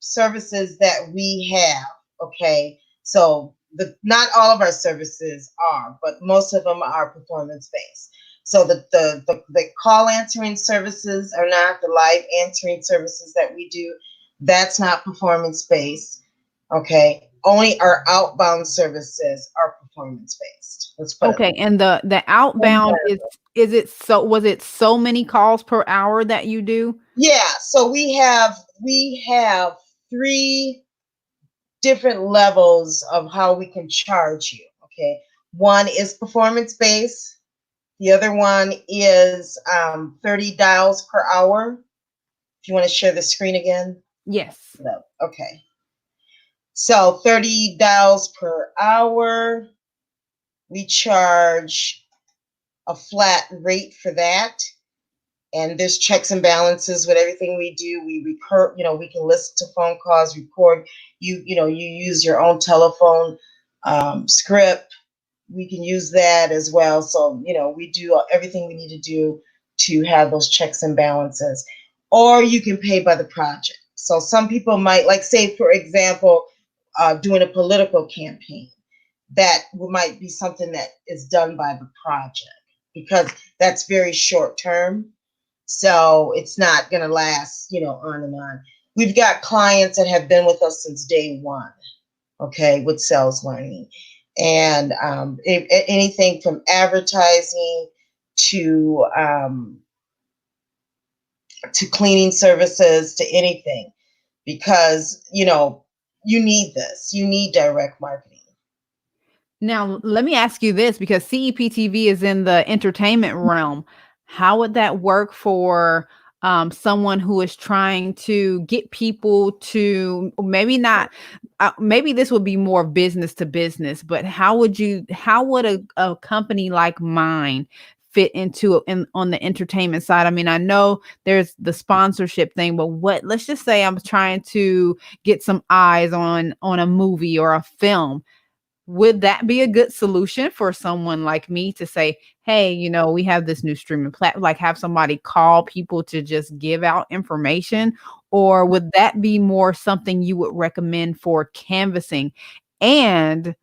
services that we have, okay, so not all of our services are, but most of them are performance based. So the call answering services are not, the live answering services that we do, that's not performance based. Okay, only our outbound services are performance based. Let's put Okay, it. and the outbound is it so, was it so many calls per hour that you do? Yeah, so we have 3 different levels of how we can charge you. Okay, one is performance based. The other one is 30 dials per hour. If you want to share the screen again. Yes. No. Okay. So 30 dials per hour. We charge a flat rate for that. And there's checks and balances with everything we do. We record, we can listen to phone calls, record. You use your own telephone script. We can use that as well. So, we do everything we need to do to have those checks and balances. Or you can pay by the project. So some people might, like, say, for example, doing a political campaign. That might be something that is done by the project, because that's very short term. So it's not going to last, on and on. We've got clients that have been with us since day one, okay, with sales learning. And anything from advertising to cleaning services to anything, because, you need this. You need direct marketing. Now, let me ask you this, because CEPTV is in the entertainment realm. How would that work for someone who is trying to get people to, maybe not, maybe this would be more business to business, but how would a company like mine fit into on the entertainment side? I mean, I know there's the sponsorship thing, but let's just say I'm trying to get some eyes on a movie or a film. Would that be a good solution for someone like me to say, hey, we have this new streaming platform, like have somebody call people to just give out information? Or would that be more something you would recommend for canvassing? And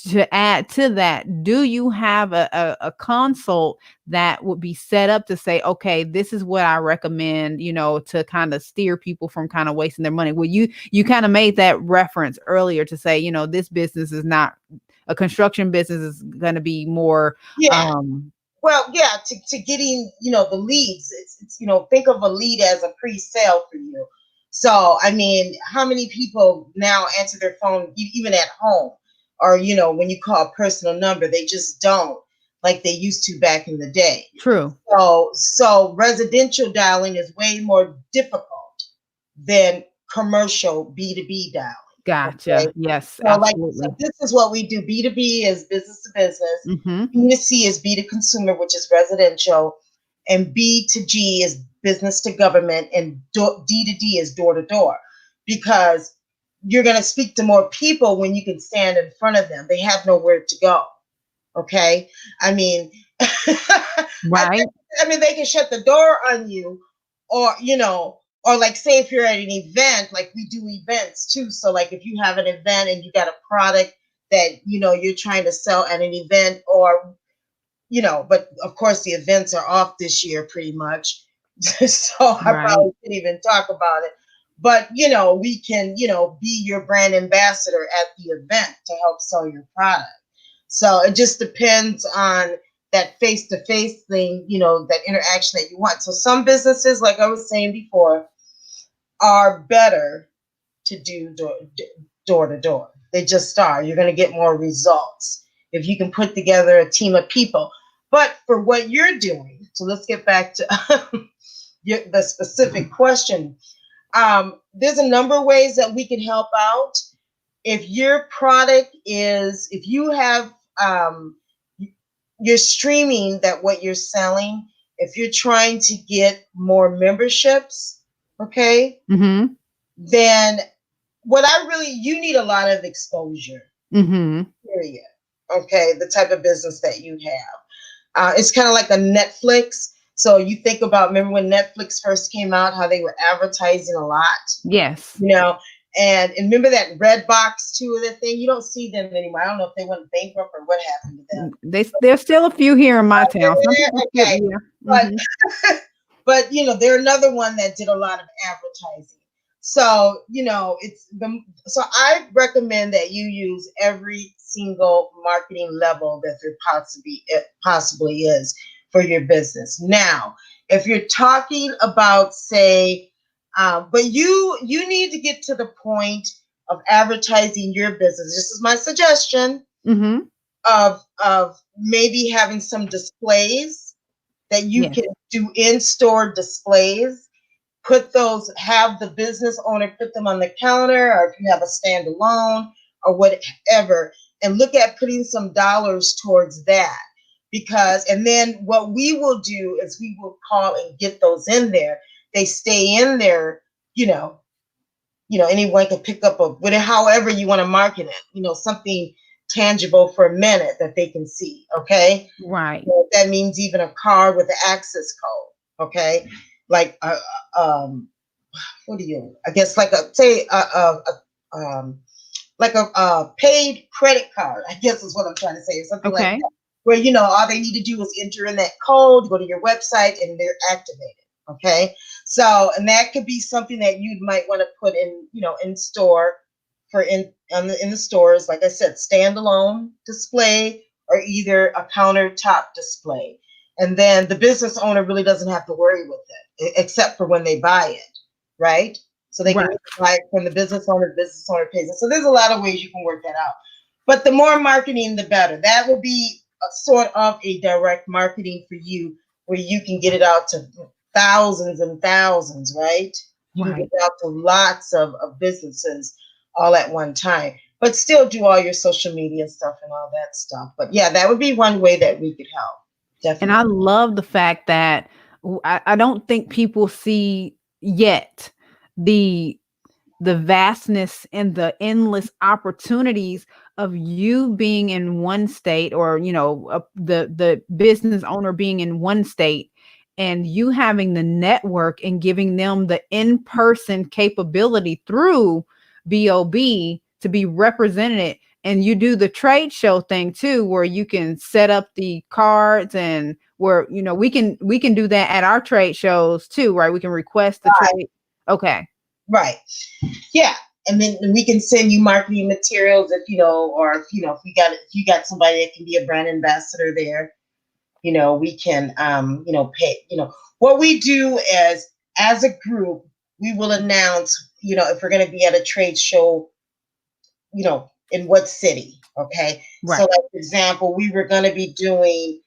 to add to that, do you have a consult that would be set up to say, okay, this is what I recommend, to kind of steer people from kind of wasting their money? Well, you kind of made that reference earlier to say, this business is not a construction business, is going to be more. Yeah. Well, yeah, to getting, the leads, it's think of a lead as a pre-sale for you. So, I mean, how many people now answer their phone, even at home? Or, when you call a personal number, they just don't, like they used to back in the day. True. So residential dialing is way more difficult than commercial B2B dialing. Gotcha. Okay? Yes, So, absolutely. so this is what we do. B2B is business to business. Mm-hmm. B2C is B to consumer, which is residential. And B to G is business to government. And D to D is door to door. Because you're going to speak to more people when you can stand in front of them. They have nowhere to go. Okay? I mean, right. I mean, they can shut the door on you, or, or like, say if you're at an event, like we do events too. So like if you have an event and you got a product that, you're trying to sell at an event, or, but of course the events are off this year pretty much. So I probably can't even talk about it. But, we can, be your brand ambassador at the event to help sell your product. So it just depends on that face-to-face thing, that interaction that you want. So some businesses, like I was saying before, are better to do door to door. They just are. You're going to get more results if you can put together a team of people. But for what you're doing, so let's get back to the specific question. There's a number of ways that we can help out. If your product is, if you have um, you're streaming that what you're selling, if you're trying to get more memberships, okay, Mm-hmm. then you need a lot of exposure, Mm-hmm. period. Okay, the type of business that you have. It's kind of like a Netflix. So you think about, remember when Netflix first came out, how they were advertising a lot, Yes. you know, and remember that red box too of the thing? You don't see them anymore. I don't know if they went bankrupt or what happened to them. There's still a few here in my town. Some people still, Okay, yeah. but Mm-hmm. but they're another one that did a lot of advertising. So so I recommend that you use every single marketing level that there possibly is for your business. Now, if you're talking about, say, but you need to get to the point of advertising your business. This is my suggestion Mm-hmm. of maybe having some displays that you Yes. can do in-store displays. Have the business owner put them on the counter, or if you have a standalone or whatever, and look at putting some dollars towards that. And then what we will do is we will call and get those in there. They stay in there, anyone can pick up however you want to market it, something tangible for a minute that they can see. Okay. Right. So that means even a card with an access code. Okay. Like, I guess like like a paid credit card, I guess is what I'm trying to say, or something like Okay. that, where, all they need to do is enter in that code, go to your website, and they're activated. Okay. So, and that could be something that you might want to put in, in store in the stores, like I said, standalone display or either a countertop display. And then the business owner really doesn't have to worry with it, except for when they buy it, right? So they can Right. buy it from the business owner pays it. So there's a lot of ways you can work that out. But the more marketing, the better. That will be a sort of a direct marketing for you, where you can get it out to thousands and thousands, right? You can get it out to lots of businesses all at one time, but still do all your social media stuff and all that stuff. But yeah, that would be one way that we could help. Definitely. And I love the fact that I don't think people see yet the vastness and the endless opportunities of you being in one state, or the business owner being in one state, and you having the network and giving them the in-person capability through BOB to be represented. And you do the trade show thing too, where you can set up the cards, and where we can do that at our trade shows too, right? We can request the trade. Okay. Right. Yeah. And then we can send you marketing materials or if you got somebody that can be a brand ambassador there, we can pay, what we do as a group, we will announce, if we're going to be at a trade show, in what city. Okay. Right. So, like, for example, we were going to be doing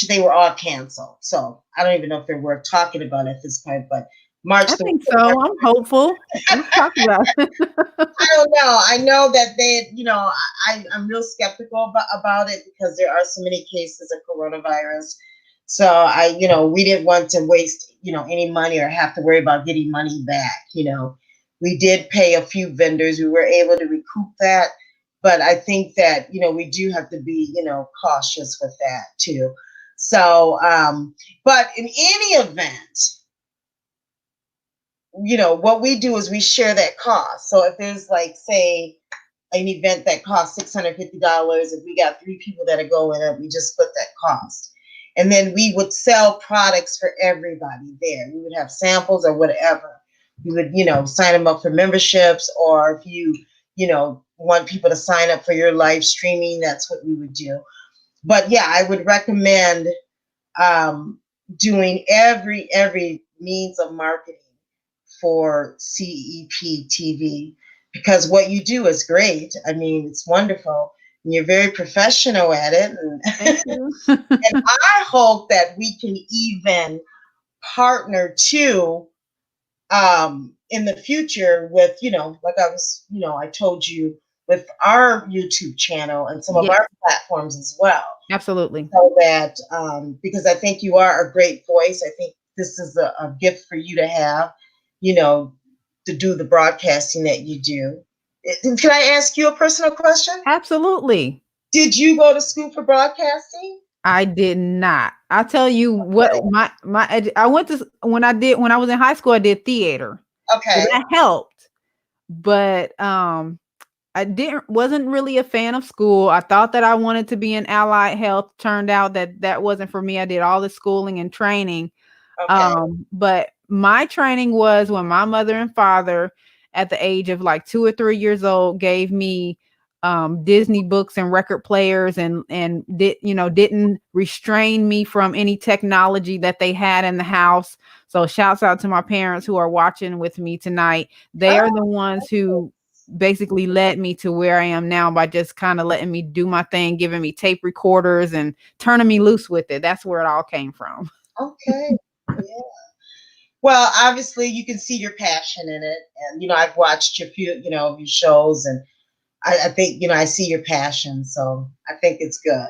they were all canceled. So I don't even know if they're worth talking about at this point, but March. I think so. I'm hopeful. Let's talk about it. I don't know. I know that I'm real skeptical about it, because there are so many cases of coronavirus. So we didn't want to waste, any money or have to worry about getting money back. We did pay a few vendors. We were able to recoup that. But I think that, we do have to be, cautious with that too. So, but in any event, what we do is we share that cost. So if there's, like, say, an event that costs $650, if we got 3 people that are going up, we just split that cost. And then we would sell products for everybody there. We would have samples or whatever. We would, sign them up for memberships, or if you, want people to sign up for your live streaming, that's what we would do. But yeah, I would recommend doing every means of marketing for CEPTV, because what you do is great. I mean, it's wonderful, and you're very professional at it. Thank you. And I hope that we can even partner too, in the future with, like I told you with our YouTube channel and some of Yes. our platforms as well. Absolutely. So that, because I think you are a great voice. I think this is a gift for you to have, you know, to do the broadcasting that you do. Can I ask you a personal question? Absolutely. Did you go to school for broadcasting? I did not. I'll tell you what I went to when I was in high school, I did theater. So Okay. that helped. But I wasn't really a fan of school. I thought that I wanted to be in allied health. Turned out that wasn't for me. I did all the schooling and training. Okay. But my training was when my mother and father, at the age of like 2 or 3 years old, gave me Disney books and record players and didn't restrain me from any technology that they had in the house. So shouts out to my parents who are watching with me tonight. They are the ones who basically led me to where I am now by just kind of letting me do my thing, giving me tape recorders and turning me loose with it. That's where it all came from. Okay. Yeah. Well, obviously you can see your passion in it. And, I've watched your few, your shows, and I think, I see your passion. So I think it's good.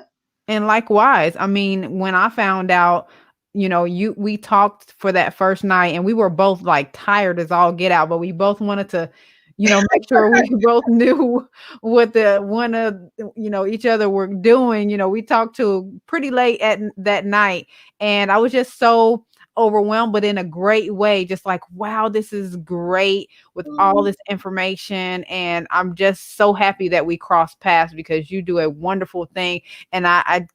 And likewise, I mean, when I found out, we talked for that first night and we were both like tired as all get out, but we both wanted to, make sure we both knew what the one of, each other were doing. We talked to pretty late at that night, and I was just so overwhelmed, but in a great way, just like, wow, this is great with all this information. And I'm just so happy that we crossed paths because you do a wonderful thing. And I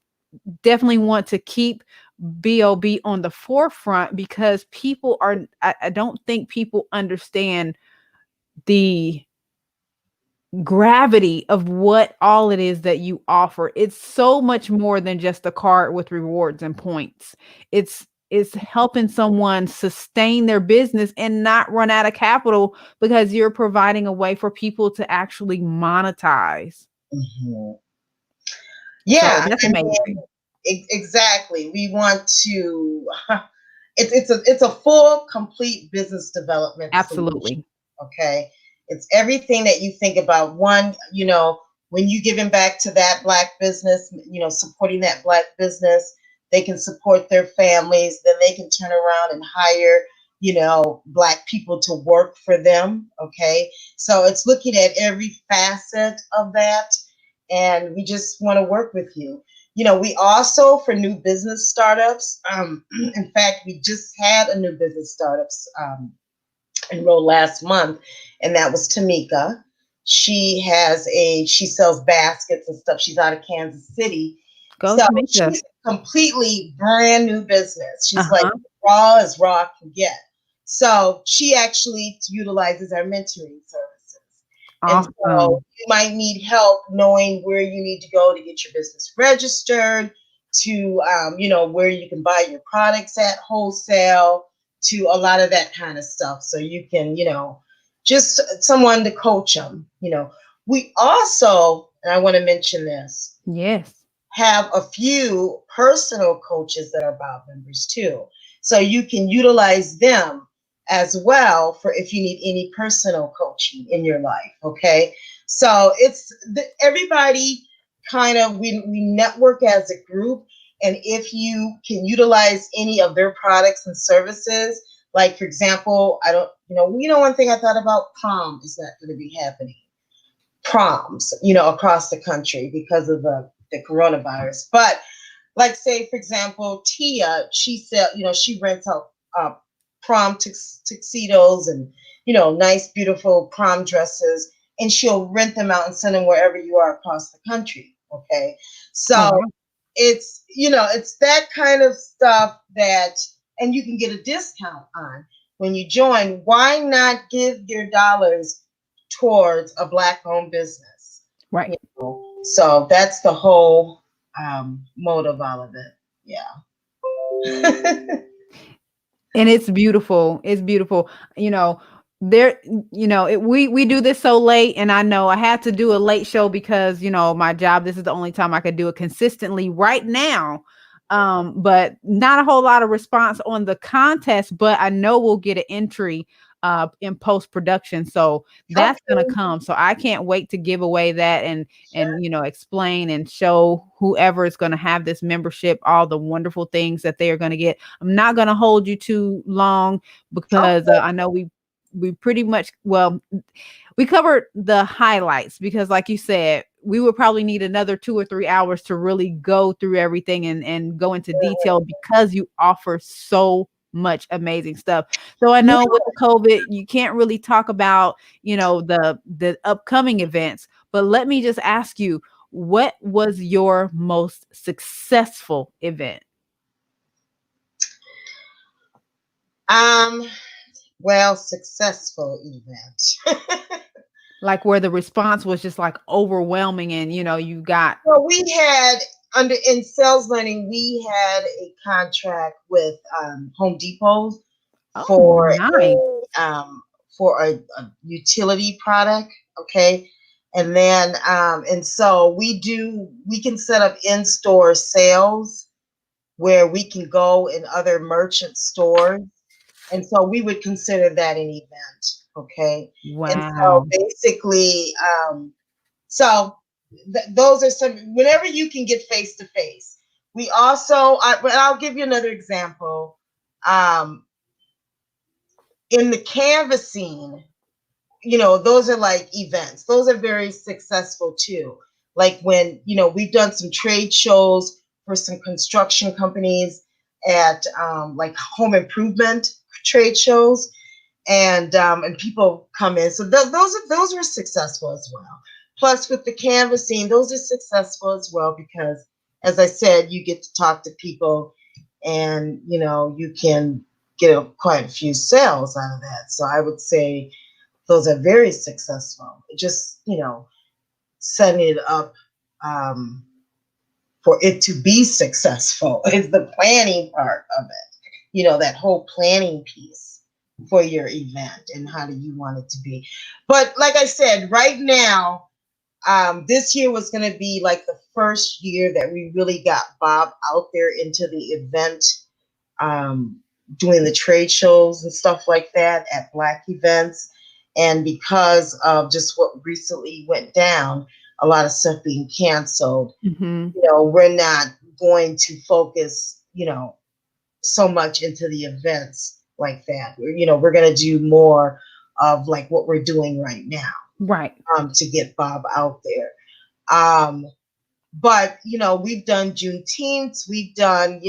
definitely want to keep BOB on the forefront because I don't think people understand the gravity of what all it is that you offer. It's so much more than just a card with rewards and points. It's helping someone sustain their business and not run out of capital because you're providing a way for people to actually monetize. Mm-hmm. Yeah, so that's amazing. Exactly. We want to. It's a full, complete business development Absolutely. solution, okay, it's everything that you think about. One, when you giving back to that Black business, supporting that Black business, they can support their families. Then they can turn around and hire, Black people to work for them. Okay, so it's looking at every facet of that, and we just want to work with you. We also, for new business startups, in fact, we just had a new business startups enrolled last month, and that was Tamika. She sells baskets and stuff. She's out of Kansas City. Go so Tamika. She's a completely brand new business. She's like raw as raw can get. So she actually utilizes our mentoring services. Awesome. And so you might need help knowing where you need to go to get your business registered, to where you can buy your products at wholesale, to a lot of that kind of stuff. So you can, just someone to coach them. We also, and I want to mention this. Yes. Have a few personal coaches that are BOB members too. So you can utilize them as well for if you need any personal coaching in your life. Okay. So it's everybody kind of, we network as a group. And if you can utilize any of their products and services, like for example, one thing I thought about, prom is not going to be happening. Proms, across the country because of the coronavirus. But like say, for example, Tia, she said, she rents out prom tuxedos and, nice, beautiful prom dresses, and she'll rent them out and send them wherever you are across the country. Okay. So it's, it's that kind of stuff and you can get a discount on when you join. Why not give your dollars towards a Black-owned business? Right. So that's the whole motive all of it. Yeah. And it's beautiful. It's beautiful. We do this so late, and I know I had to do a late show because, my job, this is the only time I could do it consistently right now. But not a whole lot of response on the contest, but I know we'll get an entry in post production. So that's going to come. So I can't wait to give away that and explain and show whoever is going to have this membership all the wonderful things that they are going to get. I'm not going to hold you too long because I know we pretty much, well, we covered the highlights because like you said, we would probably need another 2 or 3 hours to really go through everything and go into detail because you offer so much amazing stuff. So I know with the COVID, you can't really talk about, the upcoming events, but let me just ask you, what was your most successful event? Well, successful event. Like where the response was just like overwhelming and you got. Well, we had in sales learning, we had a contract with Home Depot for nice. a utility product. Okay. And then and so we can set up in-store sales where we can go in other merchant stores. And so we would consider that an event. Okay. Wow. And so basically, those are some, whenever you can get face to face. We also, I'll give you another example. In the canvassing, those are like events. Those are very successful too. Like when, we've done some trade shows for some construction companies at like home improvement trade shows, and people come in. So those are successful as well. Plus with the canvassing, those are successful as well because, as I said, you get to talk to people, and you can get quite a few sales out of that. So I would say those are very successful. Just setting it up for it to be successful is the planning part of it. That whole planning piece for your event and how do you want it to be. But like I said, right now, this year was going to be like the first year that we really got Bob out there into the event, doing the trade shows and stuff like that at Black events. And because of just what recently went down, a lot of stuff being canceled, we're not going to focus, so much into the events like that. We're going to do more of like what we're doing right now. Right. To get Bob out there. But, we've done Juneteenth, we've done,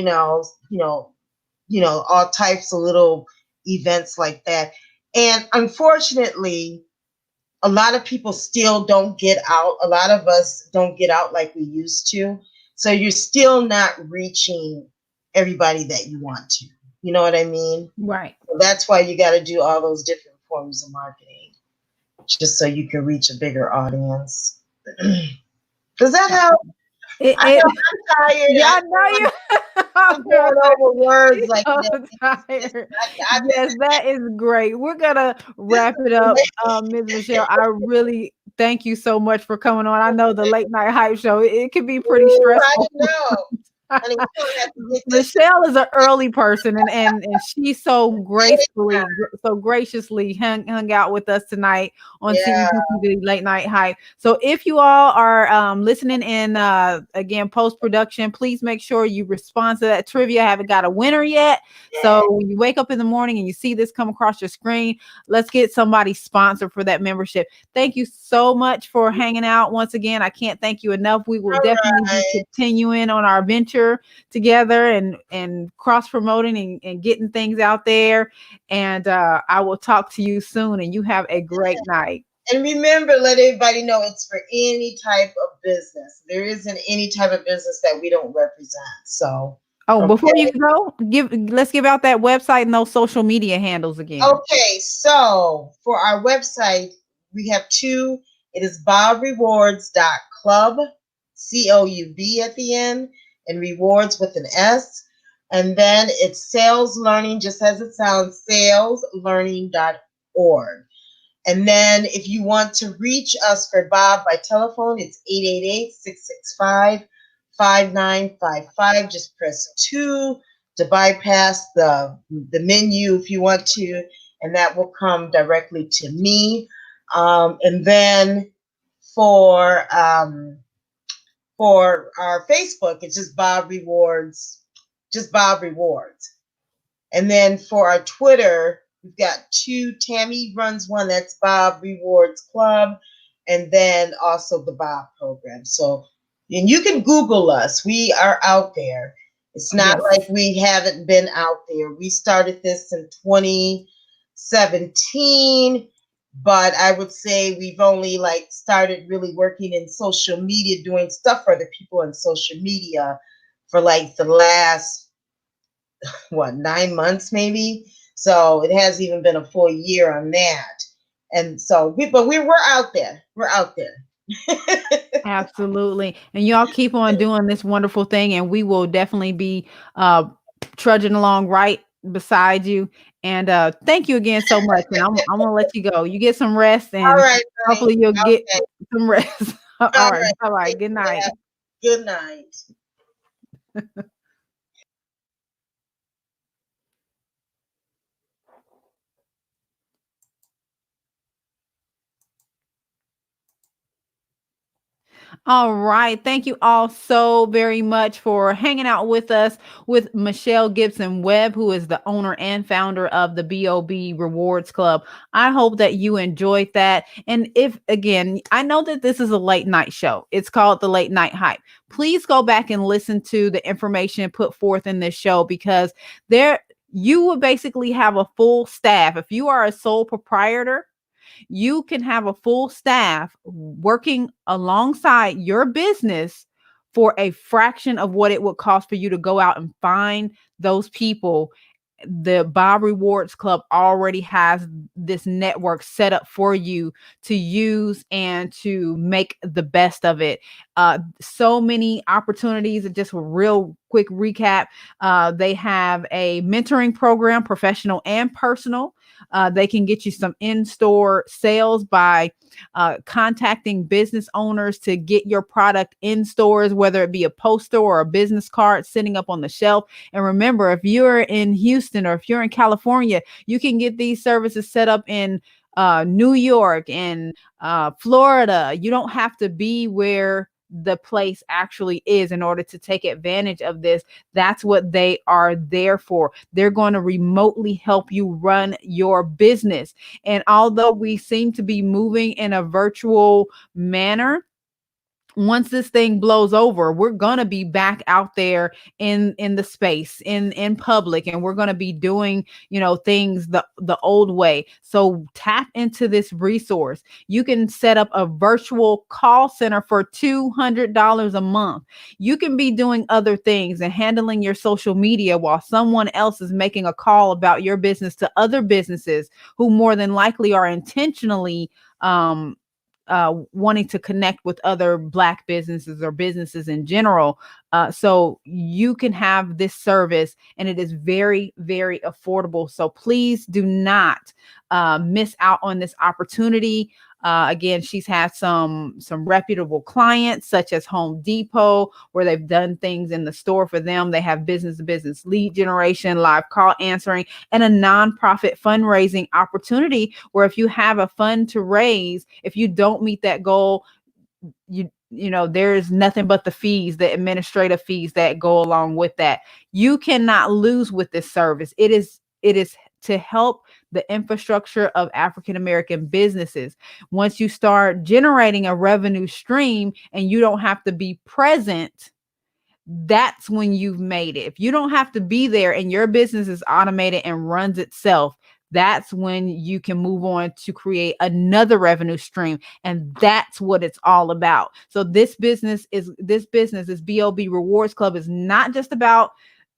all types of little events like that. And unfortunately, a lot of people still don't get out. A lot of us don't get out like we used to. So you're still not reaching everybody that you want to. You know what I mean? Right. So that's why you got to do all those different forms of marketing, just so you can reach a bigger audience. Does that help? I'm tired. Yeah, I know you. I'm going over words like that. Yes, that is great. We're gonna wrap it up, Ms. Michelle. I really thank you so much for coming on. I know the late night hype show, it can be pretty stressful. I know. Michelle is an early person, and she so graciously hung out with us tonight on CEPTV Late Night Hype. So if you all are listening in again post production, please make sure you respond to that trivia. I haven't got a winner yet, so when you wake up in the morning and you see this come across your screen, let's get somebody sponsored for that membership. Thank you so much for hanging out once again. I can't thank you enough. We will definitely be continuing on our venture together and cross promoting and getting things out there. And I will talk to you soon, and you have a great night. And remember, let everybody know it's for any type of business. There isn't any type of business that we don't represent. So before you go, let's give out that website and those social media handles again. Okay, so for our website, we have two. It is bobrewards.club, COUB at the end, and rewards with an S. And then it's sales learning, just as it sounds, saleslearning.org. And then if you want to reach us for Bob by telephone, it's 888-665-5955. Just press 2 to bypass the menu if you want to. and that will come directly to me. And then for our Facebook, it's just Bob Rewards, just Bob Rewards. And then for our Twitter, we've got two. Tammy runs one, that's Bob Rewards Club, and then also the Bob program. So, and you can Google us. We are out there. It's not like we haven't been out there. We started this in 2017, but I would say we've only started really working in social media, doing stuff for the people in social media for the last 9 months maybe. So it hasn't even been a full year on that. And so we're out there. We're out there. Absolutely. And y'all keep on doing this wonderful thing, and we will definitely be trudging along right beside you. And thank you again so much. And I'm gonna let you go. You get some rest, All and right. hopefully you'll get Okay. some rest. All right. All right. Good night. Good night. All right. Thank you all so very much for hanging out with us with Michelle Gibson Webb, who is the owner and founder of the BOB Rewards Club. I hope that you enjoyed that. And if, again, I know that this is a late night show, it's called the Late Night Hype. Please go back and listen to the information put forth in this show, because you will basically have a full staff. If you are a sole proprietor, you can have a full staff working alongside your business for a fraction of what it would cost for you to go out and find those people. The Bob Rewards Club already has this network set up for you to use and to make the best of it. So many opportunities. Just a real quick recap. They have a mentoring program, professional and personal. They can get you some in-store sales by contacting business owners to get your product in stores, whether it be a poster or a business card sitting up on the shelf. And remember, if you're in Houston or if you're in California, you can get these services set up in New York and Florida. You don't have to be where the place actually is in order to take advantage of this. That's what they are there for. They're going to remotely help you run your business. And although we seem to be moving in a virtual manner, once this thing blows over, we're going to be back out there in the space, in public, and we're going to be doing, things the old way. So tap into this resource. You can set up a virtual call center for $200 a month. You can be doing other things and handling your social media while someone else is making a call about your business to other businesses who more than likely are intentionally wanting to connect with other Black businesses or businesses in general. So you can have this service, and it is very, very affordable. So please do not miss out on this opportunity. Again, she's had some reputable clients such as Home Depot, where they've done things in the store for them. They have business-to-business lead generation, live call answering, and a nonprofit fundraising opportunity where if you have a fund to raise, if you don't meet that goal, there's nothing but the fees, the administrative fees that go along with that. You cannot lose with this service. It is to help the infrastructure of African American businesses. Once you start generating a revenue stream and you don't have to be present, that's when you've made it. If you don't have to be there and your business is automated and runs itself, that's when you can move on to create another revenue stream. And that's what it's all about. So this business, this BOB Rewards Club, is not just about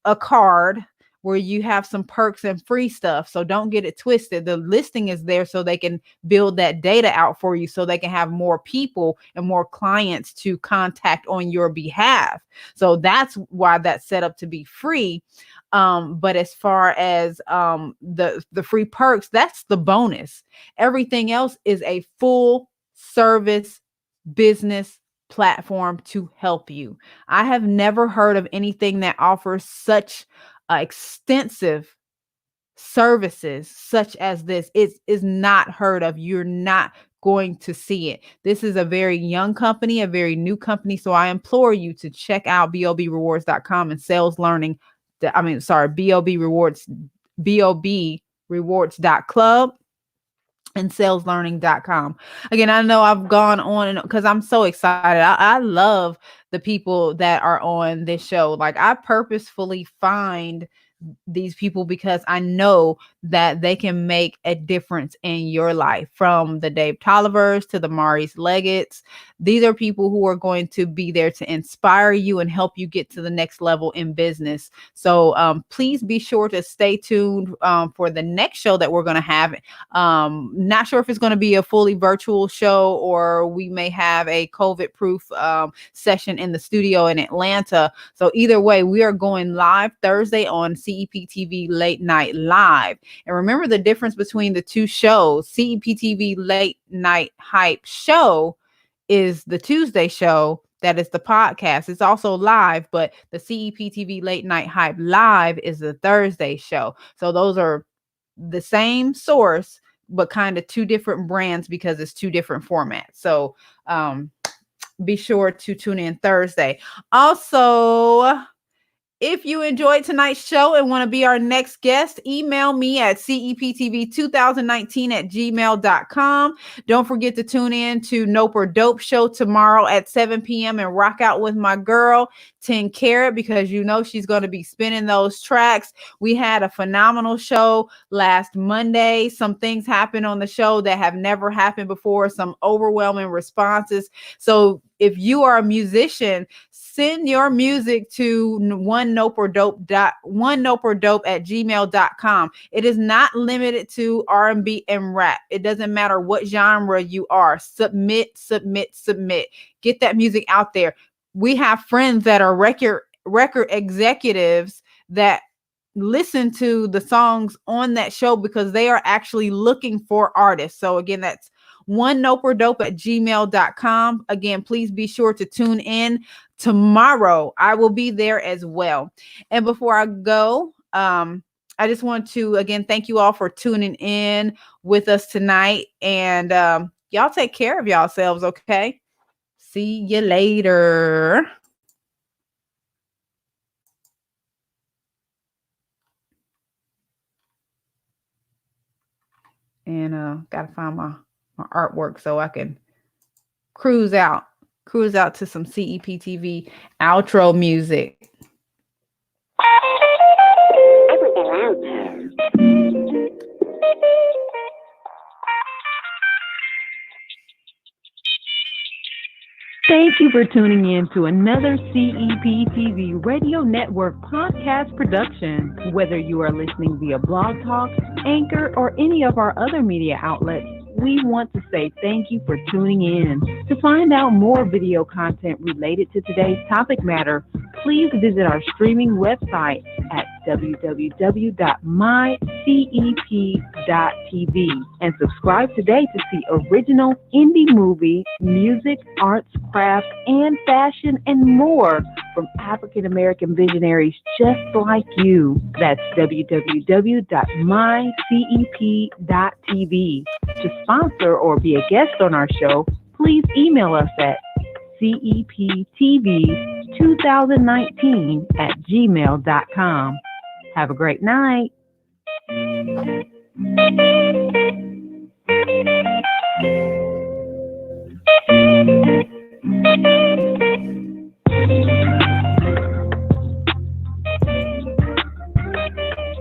a card where you have some perks and free stuff. So don't get it twisted. The listing is there so they can build that data out for you, so they can have more people and more clients to contact on your behalf. So that's why that's set up to be free. But as far as the free perks, that's the bonus. Everything else is a full service business platform to help you. I have never heard of anything that offers such extensive services such as this is not heard of. You're not going to see it. This is a very young company, a very new company. So I implore you to check out bobrewards.com and bobrewards.club and saleslearning.com. Again, I know I've gone on and because I'm so excited. I love the people that are on this show. Like, I purposefully find these people because I know that they can make a difference in your life, from the Dave Tollivers to the Maurice Leggett's. These are people who are going to be there to inspire you and help you get to the next level in business. So please be sure to stay tuned for the next show that we're going to have. Not sure if it's going to be a fully virtual show or we may have a COVID proof session in the studio in Atlanta. So either way, we are going live Thursday on CEPTV Late Night Live. And remember the difference between the two shows. CEPTV Late Night Hype Show is the Tuesday show. That is the podcast. It's also live, but the CEPTV Late Night Hype Live is the Thursday show. So those are the same source, but kind of two different brands because it's two different formats. So be sure to tune in Thursday. Also, if you enjoyed tonight's show and want to be our next guest, email me at ceptv2019@gmail.com. Don't forget to tune in to Nope or Dope show tomorrow at 7 p.m. and rock out with my girl, 10 Carat, because you know she's going to be spinning those tracks. We had a phenomenal show last Monday. Some things happened on the show that have never happened before, some overwhelming responses. So if you are a musician, send your music to one nope or dope at gmail.com. It is not limited to R&B and rap. It doesn't matter what genre you are. Submit. Get that music out there. We have friends that are record executives that listen to the songs on that show because they are actually looking for artists. So again, that's one nope or dope at gmail.com. Again, please be sure to tune in tomorrow. I will be there as well. And before I go, I just want to again thank you all for tuning in with us tonight. And y'all take care of yourselves, okay? See you later. And gotta find my artwork so I can cruise out to some CEPTV outro music. Thank you for tuning in to another CEPTV Radio Network podcast production. Whether you are listening via Blog Talk, Anchor, or any of our other media outlets, we want to say thank you for tuning in. To find out more video content related to today's topic matter, please visit our streaming website at www.mycep.tv and subscribe today to see original indie movie, music, arts, crafts, and fashion, and more from African American visionaries just like you. That's www.mycep.tv. To sponsor or be a guest on our show, please email us at CEPTV2019@gmail.com. Have a great night.